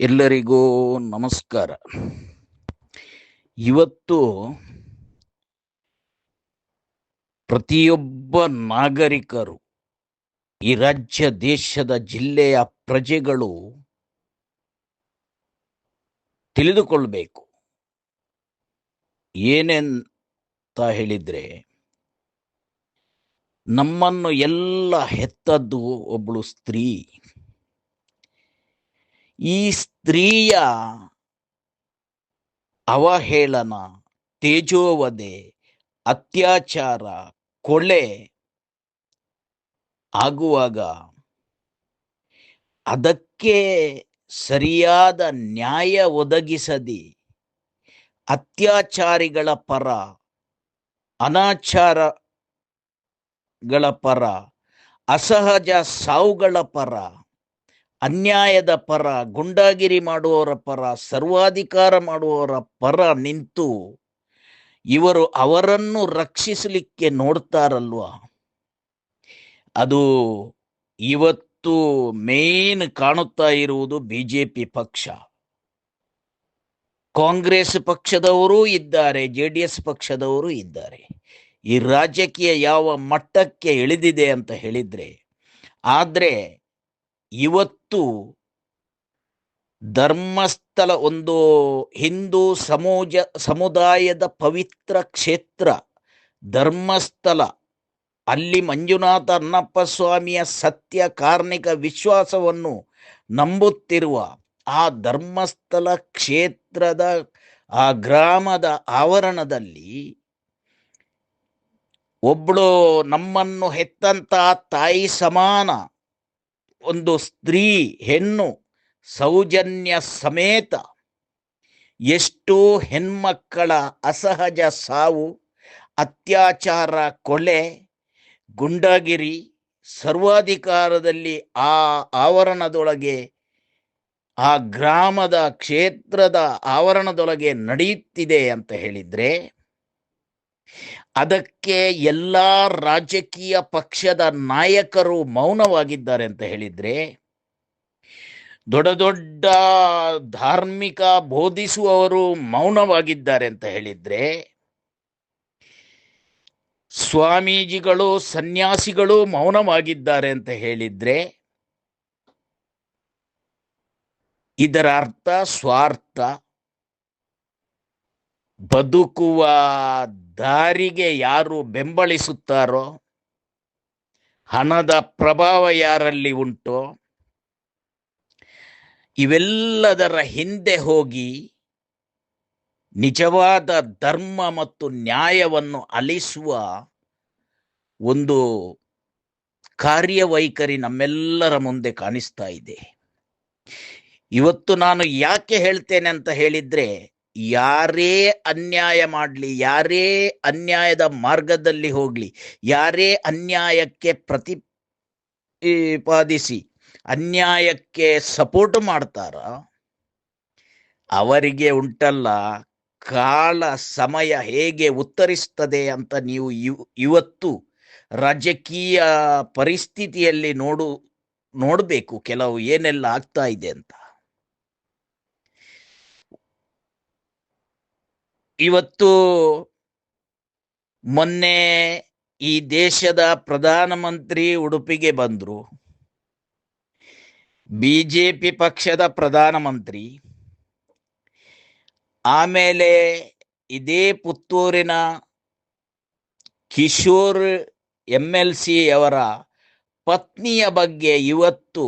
ಎಲ್ಲರಿಗೂ ನಮಸ್ಕಾರ. ಇವತ್ತು ಪ್ರತಿಯೊಬ್ಬ ನಾಗರಿಕರು, ಈ ರಾಜ್ಯ ದೇಶದ ಜಿಲ್ಲೆಯ ಪ್ರಜೆಗಳು ತಿಳಿದುಕೊಳ್ಬೇಕು. ಏನೆಂತ ಹೇಳಿದ್ರೆ, ನಮ್ಮನ್ನು ಎಲ್ಲ ಹೆತ್ತದ್ದು ಒಬ್ಬಳು ಸ್ತ್ರೀ. ಈ ಸ್ತ್ರೀಯ ಅವಹೇಳನ, ತೇಜೋವಧೆ, ಅತ್ಯಾಚಾರ, ಕೊಲೆ ಆಗುವಾಗ ಅದಕ್ಕೆ ಸರಿಯಾದ ನ್ಯಾಯ ಒದಗಿಸದೆ ಅತ್ಯಾಚಾರಿಗಳ ಪರ, ಅನಾಚಾರಗಳ ಪರ, ಅಸಹಜ ಸಾವುಗಳ ಪರ, ಅನ್ಯಾಯದ ಪರ, ಗುಂಡಾಗಿರಿ ಮಾಡುವವರ ಪರ, ಸರ್ವಾಧಿಕಾರ ಮಾಡುವವರ ಪರ ನಿಂತು ಇವರು ಅವರನ್ನು ರಕ್ಷಿಸಲಿಕ್ಕೆ ನೋಡ್ತಾರಲ್ವ, ಅದು ಇವತ್ತು ಮೇನ್ ಕಾಣುತ್ತಾ ಇರುವುದು ಬಿಜೆಪಿ ಪಕ್ಷ. ಕಾಂಗ್ರೆಸ್ ಪಕ್ಷದವರು ಇದ್ದಾರೆ, JDS ಪಕ್ಷದವರು ಇದ್ದಾರೆ. ಈ ರಾಜಕೀಯ ಯಾವ ಮಟ್ಟಕ್ಕೆ ಇಳಿದಿದೆ ಅಂತ ಹೇಳಿದ್ರೆ, ಆದ್ರೆ ಇವತ್ತು ಧರ್ಮಸ್ಥಳ, ಒಂದು ಹಿಂದೂ ಸಮುದಾಯದ ಪವಿತ್ರ ಕ್ಷೇತ್ರ ಧರ್ಮಸ್ಥಳ, ಅಲ್ಲಿ ಮಂಜುನಾಥ ಅಣ್ಣಪ್ಪ ಸ್ವಾಮಿಯ ಸತ್ಯ ಕಾರ್ಣಿಕ ವಿಶ್ವಾಸವನ್ನು ನಂಬುತ್ತಿರುವ ಆ ಧರ್ಮಸ್ಥಳ ಕ್ಷೇತ್ರದ ಆ ಗ್ರಾಮದ ಆವರಣದಲ್ಲಿ ಒಬ್ಬಳು ನಮ್ಮನ್ನು ಹೆತ್ತಂತ ತಾಯಿ ಸಮಾನ ಒಂದು ಸ್ತ್ರೀ, ಹೆಣ್ಣು, ಸೌಜನ್ಯ ಸಮೇತ ಎಷ್ಟೋ ಹೆಣ್ಮಕ್ಕಳ ಅಸಹಜ ಸಾವು, ಅತ್ಯಾಚಾರ, ಕೊಲೆ, ಗುಂಡಾಗಿರಿ ಸರ್ವಾಧಿಕಾರದಲ್ಲಿ ಆ ಆವರಣದೊಳಗೆ, ಆ ಗ್ರಾಮದ ಕ್ಷೇತ್ರದ ಆವರಣದೊಳಗೆ ನಡೆಯುತ್ತಿದೆ ಅಂತ ಹೇಳಿದ್ರೆ, ಅದಕ್ಕೆ ಎಲ್ಲ ರಾಜಕೀಯ ಪಕ್ಷದ ನಾಯಕರು ಮೌನವಾಗಿದ್ದಾರೆ ಅಂತ ಹೇಳಿದ್ರೆ, ದೊಡ್ಡ ದೊಡ್ಡ ಧಾರ್ಮಿಕ ಬೋಧಿಸುವವರು ಮೌನವಾಗಿದ್ದಾರೆ ಅಂತ ಹೇಳಿದ್ರೆ, ಸ್ವಾಮೀಜಿಗಳು, ಸನ್ಯಾಸಿಗಳು ಮೌನವಾಗಿದ್ದಾರೆ ಅಂತ ಹೇಳಿದ್ರೆ, ಇದರ ಅರ್ಥ ಸ್ವಾರ್ಥ. ಬದುಕುವ ದಾರಿಗೆ ಯಾರು ಬೆಂಬಲಿಸುತ್ತಾರೋ, ಹಣದ ಪ್ರಭಾವ ಯಾರಲ್ಲಿ ಉಂಟೋ, ಇವೆಲ್ಲದರ ಹಿಂದೆ ಹೋಗಿ ನಿಜವಾದ ಧರ್ಮ ಮತ್ತು ನ್ಯಾಯವನ್ನು ಅಲಿಸುವ ಒಂದು ಕಾರ್ಯವೈಖರಿ ನಮ್ಮೆಲ್ಲರ ಮುಂದೆ ಕಾಣಿಸ್ತಾ ಇದೆ. ಇವತ್ತು ನಾನು ಯಾಕೆ ಹೇಳ್ತೇನೆ ಅಂತ ಹೇಳಿದ್ರೆ, ಯಾರೇ ಅನ್ಯಾಯ ಮಾಡಲಿ, ಯಾರೇ ಅನ್ಯಾಯದ ಮಾರ್ಗದಲ್ಲಿ ಹೋಗ್ಲಿ, ಯಾರೇ ಅನ್ಯಾಯಕ್ಕೆ ಪ್ರತಿಪಾದಿಸಿ ಅನ್ಯಾಯಕ್ಕೆ ಸಪೋರ್ಟ್ ಮಾಡ್ತಾರ, ಅವರಿಗೆ ಉಂಟಲ್ಲ ಕಾಲ ಸಮಯ ಹೇಗೆ ಉತ್ತರಿಸ್ತದೆ ಅಂತ ನೀವು ಇವತ್ತು ರಾಜಕೀಯ ಪರಿಸ್ಥಿತಿಯಲ್ಲಿ ನೋಡಬೇಕು ಕೆಲವು ಏನೆಲ್ಲ ಆಗ್ತಾ ಇದೆ ಅಂತ. ಇವತ್ತು ಮೊನ್ನೆ ಈ ದೇಶದ ಪ್ರಧಾನಮಂತ್ರಿ ಉಡುಪಿಗೆ ಬಂದ್ರು, ಬಿಜೆಪಿ ಪಕ್ಷದ ಪ್ರಧಾನಮಂತ್ರಿ. ಆಮೇಲೆ ಇದೇ ಪುತ್ತೂರಿನ ಕಿಶೋರ್ MLC ಅವರ ಪತ್ನಿಯ ಬಗ್ಗೆ ಇವತ್ತು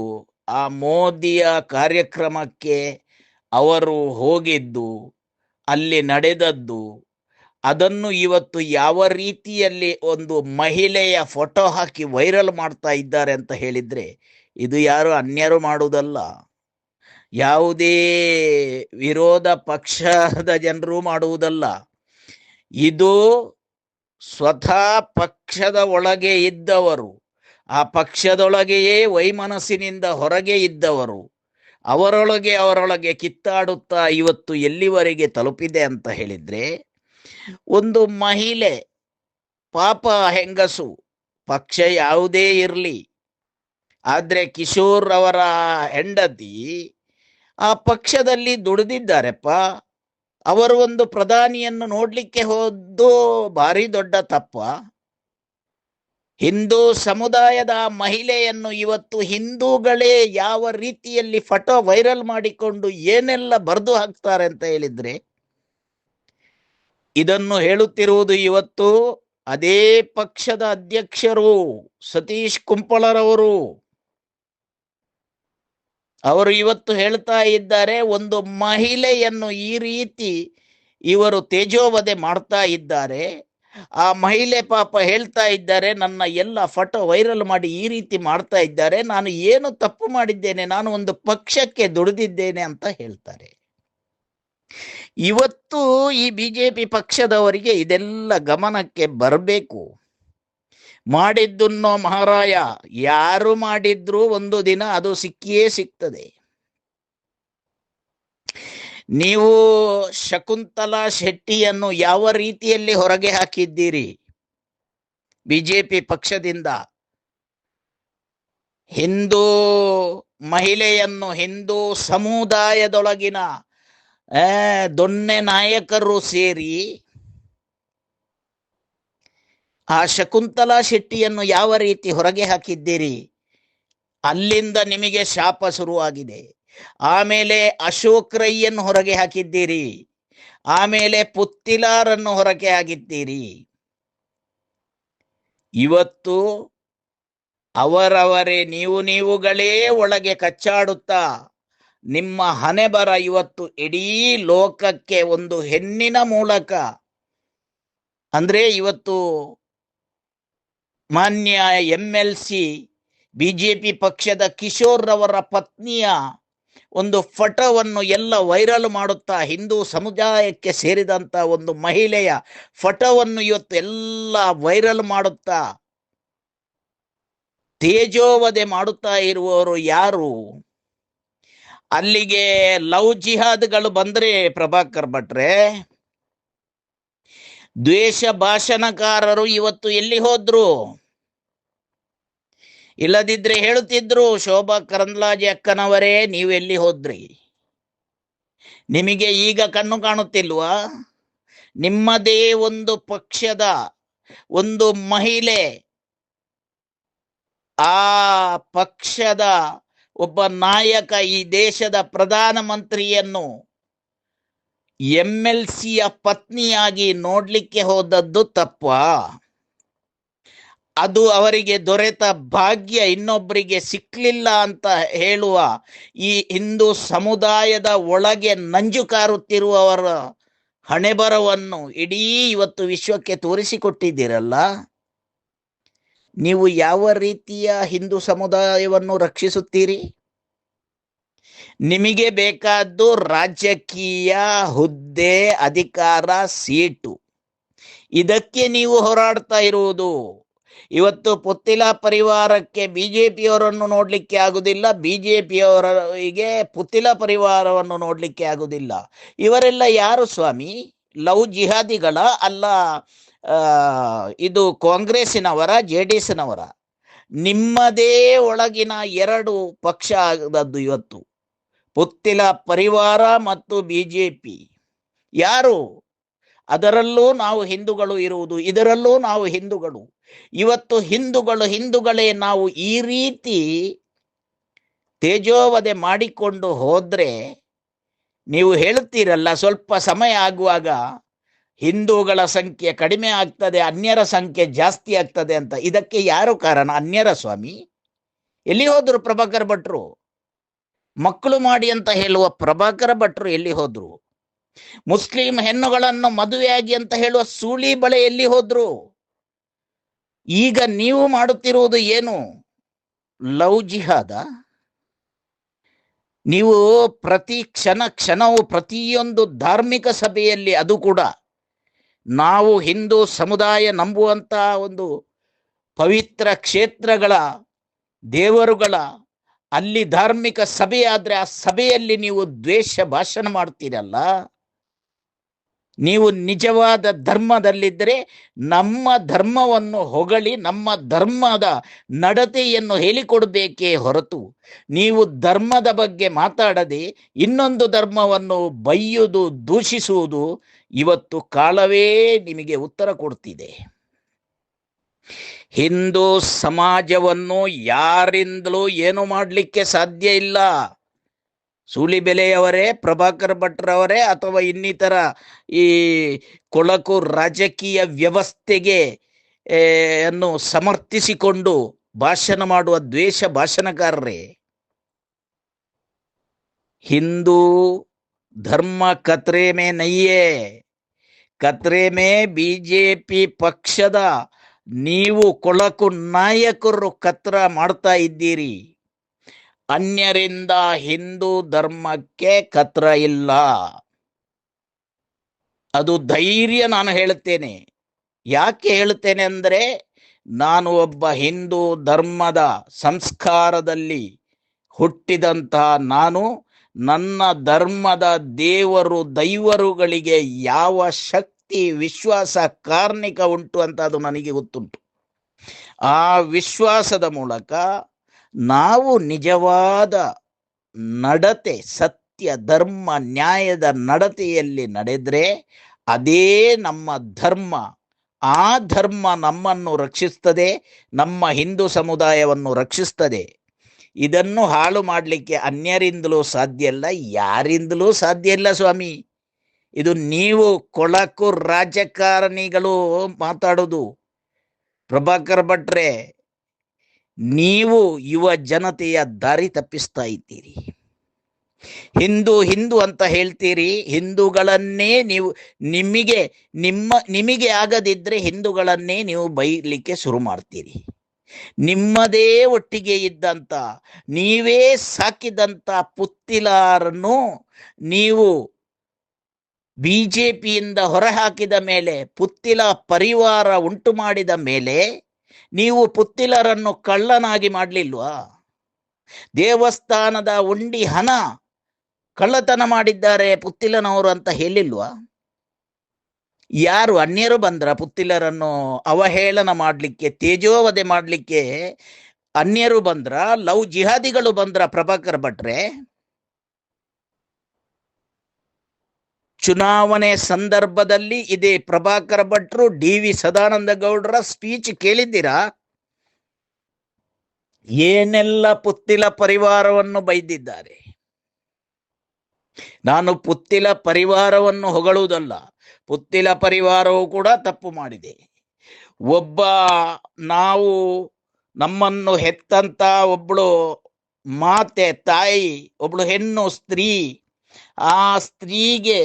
ಆ ಮೋದಿಯ ಕಾರ್ಯಕ್ರಮಕ್ಕೆ ಅವರು ಹೋಗಿದ್ದು, ಅಲ್ಲಿ ನಡೆದದ್ದು, ಅದನ್ನು ಇವತ್ತು ಯಾವ ರೀತಿಯಲ್ಲಿ ಒಂದು ಮಹಿಳೆಯ ಫೋಟೋ ಹಾಕಿ ವೈರಲ್ ಮಾಡ್ತಾ ಇದ್ದಾರೆ ಅಂತ ಹೇಳಿದ್ರೆ, ಇದು ಯಾರು ಅನ್ಯರು ಮಾಡುವುದಲ್ಲ, ಯಾವುದೇ ವಿರೋಧ ಪಕ್ಷದ ಜನರು ಮಾಡುವುದಲ್ಲ. ಇದು ಸ್ವತಃ ಪಕ್ಷದ ಒಳಗೆ ಇದ್ದವರು, ಆ ಪಕ್ಷದೊಳಗೆಯೇ ವೈಮನಸ್ಸಿನಿಂದ ಹೊರಗೆ ಇದ್ದವರು, ಅವರೊಳಗೆ ಕಿತ್ತಾಡುತ್ತಾ ಇವತ್ತು ಎಲ್ಲಿವರೆಗೆ ತಲುಪಿದೆ ಅಂತ ಹೇಳಿದ್ರೆ, ಒಂದು ಮಹಿಳೆ, ಪಾಪ ಹೆಂಗಸು, ಪಕ್ಷ ಯಾವುದೇ ಇರಲಿ, ಆದ್ರೆ ಕಿಶೋರ್ ಅವರ ಹೆಂಡತಿ ಆ ಪಕ್ಷದಲ್ಲಿ ದುಡಿದಿದ್ದಾರೆಪ್ಪ. ಅವರು ಒಂದು ಪ್ರಧಾನಿಯನ್ನು ನೋಡ್ಲಿಕ್ಕೆ ಹೋದ್ದು ಭಾರಿ ದೊಡ್ಡ ತಪ್ಪ. ಹಿಂದೂ ಸಮುದಾಯದ ಮಹಿಳೆಯನ್ನು ಇವತ್ತು ಹಿಂದೂಗಳೇ ಯಾವ ರೀತಿಯಲ್ಲಿ ಫೋಟೋ ವೈರಲ್ ಮಾಡಿಕೊಂಡು ಏನೆಲ್ಲ ಬರೆದು ಹಾಕ್ತಾರೆ ಅಂತ ಹೇಳಿದ್ರೆ, ಇದನ್ನು ಹೇಳುತ್ತಿರುವುದು ಇವತ್ತು ಅದೇ ಪಕ್ಷದ ಅಧ್ಯಕ್ಷರು ಸತೀಶ್ ಕುಂಪಳರವರು. ಅವರು ಇವತ್ತು ಹೇಳ್ತಾ ಇದ್ದಾರೆ, ಒಂದು ಮಹಿಳೆಯನ್ನು ಈ ರೀತಿ ಇವರು ತೇಜೋವಧೆ ಮಾಡ್ತಾ ಇದ್ದಾರೆ. ಆ ಮಹಿಳೆ ಪಾಪ ಹೇಳ್ತಾ ಇದ್ದಾರೆ, ನನ್ನ ಎಲ್ಲ ಫೋಟೋ ವೈರಲ್ ಮಾಡಿ ಈ ರೀತಿ ಮಾಡ್ತಾ ಇದ್ದಾರೆ, ನಾನು ಏನು ತಪ್ಪು ಮಾಡಿದ್ದೇನೆ, ನಾನು ಒಂದು ಪಕ್ಷಕ್ಕೆ ದುಡಿದಿದ್ದೇನೆ ಅಂತ ಹೇಳ್ತಾರೆ. ಇವತ್ತು ಈ ಬಿಜೆಪಿ ಪಕ್ಷದವರಿಗೆ ಇದೆಲ್ಲ ಗಮನಕ್ಕೆ ಬರಬೇಕು. ಮಾಡಿದ್ದನ್ನೋ ಮಹಾರಾಯ, ಯಾರು ಮಾಡಿದ್ರು ಒಂದು ದಿನ ಅದು ಸಿಕ್ಕಿಯೇ ಸಿಗ್ತದೆ. ನೀವು ಶಕುಂತಲಾ ಶೆಟ್ಟಿಯನ್ನು ಯಾವ ರೀತಿಯಲ್ಲಿ ಹೊರಗೆ ಹಾಕಿದ್ದೀರಿ ಬಿಜೆಪಿ ಪಕ್ಷದಿಂದ? ಹಿಂದೂ ಮಹಿಳೆಯನ್ನು ಹಿಂದೂ ಸಮುದಾಯದೊಳಗಿನ ದೊಣ್ಣೆ ನಾಯಕರು ಸೇರಿ ಆ ಶಕುಂತಲಾ ಶೆಟ್ಟಿಯನ್ನು ಯಾವ ರೀತಿ ಹೊರಗೆ ಹಾಕಿದ್ದೀರಿ? ಅಲ್ಲಿಂದ ನಿಮಗೆ ಶಾಪ ಶುರುವಾಗಿದೆ. ಆಮೇಲೆ ಅಶೋಕ್ ರೈಯನ್ನು ಹೊರಗೆ ಹಾಕಿದ್ದೀರಿ, ಆಮೇಲೆ ಪುತ್ತಿಲಾರನ್ನು ಹೊರಗೆ ಹಾಕಿದ್ದೀರಿ. ಇವತ್ತು ಅವರವರೇ ನೀವುಗಳೇ ಒಳಗೆ ಕಚ್ಚಾಡುತ್ತಾ ನಿಮ್ಮ ಹಣೆಬರ ಇವತ್ತು ಇಡೀ ಲೋಕಕ್ಕೆ ಒಂದು ಹೆಣ್ಣಿನ ಮೂಲಕ, ಅಂದ್ರೆ ಇವತ್ತು ಮಾನ್ಯ MLC ಬಿಜೆಪಿ ಪಕ್ಷದ ಕಿಶೋರ್ ರವರ ಪತ್ನಿಯ ಒಂದು ಫೋಟೋವನ್ನು ಎಲ್ಲ ವೈರಲ್ ಮಾಡುತ್ತಾ, ಹಿಂದೂ ಸಮುದಾಯಕ್ಕೆ ಸೇರಿದಂತ ಒಂದು ಮಹಿಳೆಯ ಫೋಟೋವನ್ನು ಇವತ್ತು ಎಲ್ಲ ವೈರಲ್ ಮಾಡುತ್ತಾ ತೇಜೋವಧೆ ಮಾಡುತ್ತಾ ಇರುವವರು ಯಾರು? ಅಲ್ಲಿಗೆ ಲವ್ ಜಿಹಾದ್ಗಳು ಬಂದ್ರೆ ಪ್ರಭಾಕರ್ ಭಟ್ರೆ, ದ್ವೇಷ ಭಾಷಣಕಾರರು ಇವತ್ತು ಎಲ್ಲಿ ಹೋದ್ರು? ಇಲ್ಲದಿದ್ರೆ ಹೇಳುತ್ತಿದ್ರು, ಶೋಭಾ ಕರಂದ್ಲಾಜೆ ಅಕ್ಕನವರೇ ನೀವೆಲ್ಲಿ ಹೋದ್ರಿ? ನಿಮಗೆ ಈಗ ಕಣ್ಣು ಕಾಣುತ್ತಿಲ್ವಾ? ನಿಮ್ಮದೇ ಒಂದು ಪಕ್ಷದ ಒಂದು ಮಹಿಳೆ ಆ ಪಕ್ಷದ ಒಬ್ಬ ನಾಯಕ ಈ ದೇಶದ ಪ್ರಧಾನಮಂತ್ರಿಯನ್ನು MLCಯ ಪತ್ನಿಯಾಗಿ ನೋಡ್ಲಿಕ್ಕೆ ಹೋದದ್ದು ತಪ್ಪ? ಅದು ಅವರಿಗೆ ದೊರೆತ ಭಾಗ್ಯ ಇನ್ನೊಬ್ಬರಿಗೆ ಸಿಕ್ಲಿಲ್ಲ ಅಂತ ಹೇಳುವ ಈ ಹಿಂದೂ ಸಮುದಾಯದ ಒಳಗೆ ನಂಜು ಕಾರುತ್ತಿರುವವರ ಹಣೆಬರವನ್ನು ಇಡೀ ಇವತ್ತು ವಿಶ್ವಕ್ಕೆ ತೋರಿಸಿಕೊಟ್ಟಿದ್ದೀರಲ್ಲ. ನೀವು ಯಾವ ರೀತಿಯ ಹಿಂದೂ ಸಮುದಾಯವನ್ನು ರಕ್ಷಿಸುತ್ತೀರಿ? ನಿಮಗೆ ಬೇಕಾದ್ದು ರಾಜಕೀಯ ಹುದ್ದೆ, ಅಧಿಕಾರ, ಸೀಟು. ಇದಕ್ಕೆ ನೀವು ಹೋರಾಡ್ತಾ ಇರುವುದು. ಇವತ್ತು ಪುತ್ತಿಲ ಪರಿವಾರಕ್ಕೆ ಬಿಜೆಪಿಯವರನ್ನು ನೋಡ್ಲಿಕ್ಕೆ ಆಗುದಿಲ್ಲ, ಬಿಜೆಪಿಯವರಿಗೆ ಪುತ್ತಿಲ ಪರಿವಾರವನ್ನು ನೋಡ್ಲಿಕ್ಕೆ ಆಗುದಿಲ್ಲ. ಇವರೆಲ್ಲ ಯಾರು ಸ್ವಾಮಿ? ಲವ್ ಜಿಹಾದಿಗಳ? ಅಲ್ಲ ಇದು ಕಾಂಗ್ರೆಸ್ಸಿನವರ, JDSನವರ? ನಿಮ್ಮದೇ ಒಳಗಿನ ಎರಡು ಪಕ್ಷ ಆದದ್ದು ಇವತ್ತು, ಪುತ್ತಿಲ ಪರಿವಾರ ಮತ್ತು ಬಿಜೆಪಿ. ಯಾರು? ಅದರಲ್ಲೂ ನಾವು ಹಿಂದೂಗಳು ಇರುವುದು, ಇದರಲ್ಲೂ ನಾವು ಹಿಂದೂಗಳು. ಇವತ್ತು ಹಿಂದೂಗಳೇ ನಾವು ಈ ರೀತಿ ತೇಜೋವಧೆ ಮಾಡಿಕೊಂಡು ಹೋದ್ರೆ, ನೀವು ಹೇಳುತ್ತೀರಲ್ಲ ಸ್ವಲ್ಪ ಸಮಯ ಆಗುವಾಗ ಹಿಂದೂಗಳ ಸಂಖ್ಯೆ ಕಡಿಮೆ ಆಗ್ತದೆ, ಅನ್ಯರ ಸಂಖ್ಯೆ ಜಾಸ್ತಿ ಆಗ್ತದೆ ಅಂತ. ಇದಕ್ಕೆ ಯಾರು ಕಾರಣ? ಅನ್ಯರ ಸ್ವಾಮಿ. ಎಲ್ಲಿ ಹೋದ್ರು ಪ್ರಭಾಕರ್ ಭಟ್ರು? ಮಕ್ಕಳು ಮಾಡಿ ಅಂತ ಹೇಳುವ ಪ್ರಭಾಕರ ಭಟ್ರು ಎಲ್ಲಿ ಹೋದ್ರು? ಮುಸ್ಲಿಂ ಹೆಣ್ಣುಗಳನ್ನು ಮದುವೆಯಾಗಿ ಅಂತ ಹೇಳುವ ಸೂಳಿ ಬಳೆ ಎಲ್ಲಿ ಹೋದ್ರು? ಈಗ ನೀವು ಮಾಡುತ್ತಿರುವುದು ಏನು? ಲವ್ ಜಿಹಾದ? ನೀವು ಪ್ರತಿ ಕ್ಷಣವು ಪ್ರತಿಯೊಂದು ಧಾರ್ಮಿಕ ಸಭೆಯಲ್ಲಿ, ಅದು ಕೂಡ ನಾವು ಹಿಂದೂ ಸಮುದಾಯ ನಂಬುವಂತ ಒಂದು ಪವಿತ್ರ ಕ್ಷೇತ್ರಗಳ ದೇವರುಗಳ ಅಲ್ಲಿ ಧಾರ್ಮಿಕ ಸಭೆ ಆದ್ರೆ ಆ ಸಭೆಯಲ್ಲಿ ನೀವು ದ್ವೇಷ ಭಾಷಣ ಮಾಡ್ತೀರಲ್ಲ. ನೀವು ನಿಜವಾದ ಧರ್ಮದಲ್ಲಿದ್ದರೆ ನಮ್ಮ ಧರ್ಮವನ್ನು ಹೊಗಳಿ ನಮ್ಮ ಧರ್ಮದ ನಡತೆಯನ್ನು ಹೇಳಿಕೊಡಬೇಕೇ ಹೊರತು ನೀವು ಧರ್ಮದ ಬಗ್ಗೆ ಮಾತಾಡದೆ ಇನ್ನೊಂದು ಧರ್ಮವನ್ನು ಬೈಯುವುದು ದೂಷಿಸುವುದು ಇವತ್ತು ಕಾಲವೇ ನಿಮಗೆ ಉತ್ತರ ಕೊಡ್ತಿದೆ. ಹಿಂದೂ ಸಮಾಜವನ್ನು ಯಾರಿಂದಲೂ ಏನು ಮಾಡಲಿಕ್ಕೆ ಸಾಧ್ಯ ಇಲ್ಲ. ಸೂಲಿಬೆಲೆಯವರೇ, ಪ್ರಭಾಕರ್ ಭಟ್ರವರೇ ಅಥವಾ ಇನ್ನಿತರ ಈ ಕೊಳಕು ರಾಜಕೀಯ ವ್ಯವಸ್ಥೆಗೆ ಅನ್ನು ಸಮರ್ಥಿಸಿಕೊಂಡು ಭಾಷಣ ಮಾಡುವ ದ್ವೇಷ ಭಾಷಣಕಾರರೇ, ಹಿಂದೂ ಧರ್ಮ ಖತ್ರೆ ಮೇ ನಹಿಯೇ, ಖತ್ರೆ ಮೇ ಬಿಜೆಪಿ ಪಕ್ಷದ ನೀವು ಕೊಳಕು ನಾಯಕರು ಖತ್ರ ಮಾಡ್ತಾ ಇದ್ದೀರಿ. ಅನ್ಯರಿಂದ ಹಿಂದೂ ಧರ್ಮಕ್ಕೆ ಖತ್ರ ಇಲ್ಲ. ಅದು ಧೈರ್ಯ ನಾನು ಹೇಳುತ್ತೇನೆ. ಯಾಕೆ ಹೇಳುತ್ತೇನೆ ಅಂದರೆ, ನಾನು ಒಬ್ಬ ಹಿಂದೂ ಧರ್ಮದ ಸಂಸ್ಕಾರದಲ್ಲಿ ಹುಟ್ಟಿದಂತಹ ನಾನು ನನ್ನ ಧರ್ಮದ ದೇವರು ದೈವರುಗಳಿಗೆ ಯಾವ ಶಕ್ತಿ ವಿಶ್ವಾಸ ಕಾರ್ಣಿಕ ಉಂಟು ಅಂತ ಅದು ನನಗೆ ಗೊತ್ತುಂಟು. ಆ ವಿಶ್ವಾಸದ ಮೂಲಕ ನಾವು ನಿಜವಾದ ನಡತೆ, ಸತ್ಯ ಧರ್ಮ ನ್ಯಾಯದ ನಡತೆಯಲ್ಲಿ ನಡೆದ್ರೆ ಅದೇ ನಮ್ಮ ಧರ್ಮ. ಆ ಧರ್ಮ ನಮ್ಮನ್ನು ರಕ್ಷಿಸ್ತದೆ, ನಮ್ಮ ಹಿಂದೂ ಸಮುದಾಯವನ್ನು ರಕ್ಷಿಸ್ತದೆ. ಇದನ್ನು ಹಾಳು ಮಾಡಲಿಕ್ಕೆ ಅನ್ಯರಿಂದಲೂ ಸಾಧ್ಯ ಇಲ್ಲ, ಯಾರಿಂದಲೂ ಸಾಧ್ಯ ಇಲ್ಲ ಸ್ವಾಮಿ. ಇದು ನೀವು ಕೊಳಕು ರಾಜಕಾರಣಿಗಳು ಮಾತಾಡೋದು. ಪ್ರಭಾಕರ್ ಭಟ್ರೆ, ನೀವು ಯುವ ಜನತೆಯ ದಾರಿ ತಪ್ಪಿಸ್ತಾ ಇದ್ದೀರಿ. ಹಿಂದೂ ಹಿಂದೂ ಅಂತ ಹೇಳ್ತೀರಿ, ಹಿಂದೂಗಳನ್ನೇ ನೀವು ನಿಮಗೆ ಆಗದಿದ್ರೆ ಹಿಂದೂಗಳನ್ನೇ ನೀವು ಬೈಲಿಕ್ಕೆ ಶುರು ಮಾಡ್ತೀರಿ. ನಿಮ್ಮದೇ ಒಟ್ಟಿಗೆ ಇದ್ದಂತ, ನೀವೇ ಸಾಕಿದಂತ ಪುತ್ತಿಲಾರನ್ನು ನೀವು ಬಿಜೆಪಿಯಿಂದ ಹೊರಹಾಕಿದ ಮೇಲೆ, ಪುತ್ತಿಲ ಪರಿವಾರ ಉಂಟು ಮಾಡಿದ ಮೇಲೆ ನೀವು ಪುತ್ತಿಲರನ್ನು ಕಳ್ಳನಾಗಿ ಮಾಡಲಿಲ್ವಾ? ದೇವಸ್ಥಾನದ ಉಂಡಿ ಹಣ ಕಳ್ಳತನ ಮಾಡಿದ್ದಾರೆ ಪುತ್ತಿಲನವರು ಅಂತ ಹೇಳಿಲ್ವಾ? ಯಾರು ಅನ್ಯರು ಬಂದ್ರ ಪುತ್ತಿಲರನ್ನು ಅವಹೇಳನ ಮಾಡಲಿಕ್ಕೆ, ತೇಜೋವಧೆ ಮಾಡಲಿಕ್ಕೆ ಅನ್ಯರು ಬಂದ್ರ? ಲವ್ ಜಿಹಾದಿಗಳು ಬಂದ್ರ? ಪ್ರಭಾಕರ್ ಭಟ್ರೆ, ಚುನಾವಣೆ ಸಂದರ್ಭದಲ್ಲಿ ಇದೇ ಪ್ರಭಾಕರ್ ಭಟ್ರು ಡಿ.ವಿ. ಸದಾನಂದ ಗೌಡರ ಸ್ಪೀಚ್ ಕೇಳಿದ್ದೀರಾ? ಏನೆಲ್ಲ ಪುತ್ತಿಲ ಪರಿವಾರವನ್ನು ಬೈದಿದ್ದಾರೆ. ನಾನು ಪುತ್ತಿಲ ಪರಿವಾರವನ್ನು ಹೊಗಳುವುದಲ್ಲ, ಪುತ್ತಿಲ ಪರಿವಾರವು ಕೂಡ ತಪ್ಪು ಮಾಡಿದೆ. ಒಬ್ಬ ನಾವು ನಮ್ಮನ್ನು ಹೆತ್ತಂತ ಒಬ್ಬಳು ಮಾತೆ, ತಾಯಿ, ಒಬ್ಬಳು ಹೆಣ್ಣು ಸ್ತ್ರೀ, ಆ ಸ್ತ್ರೀಗೆ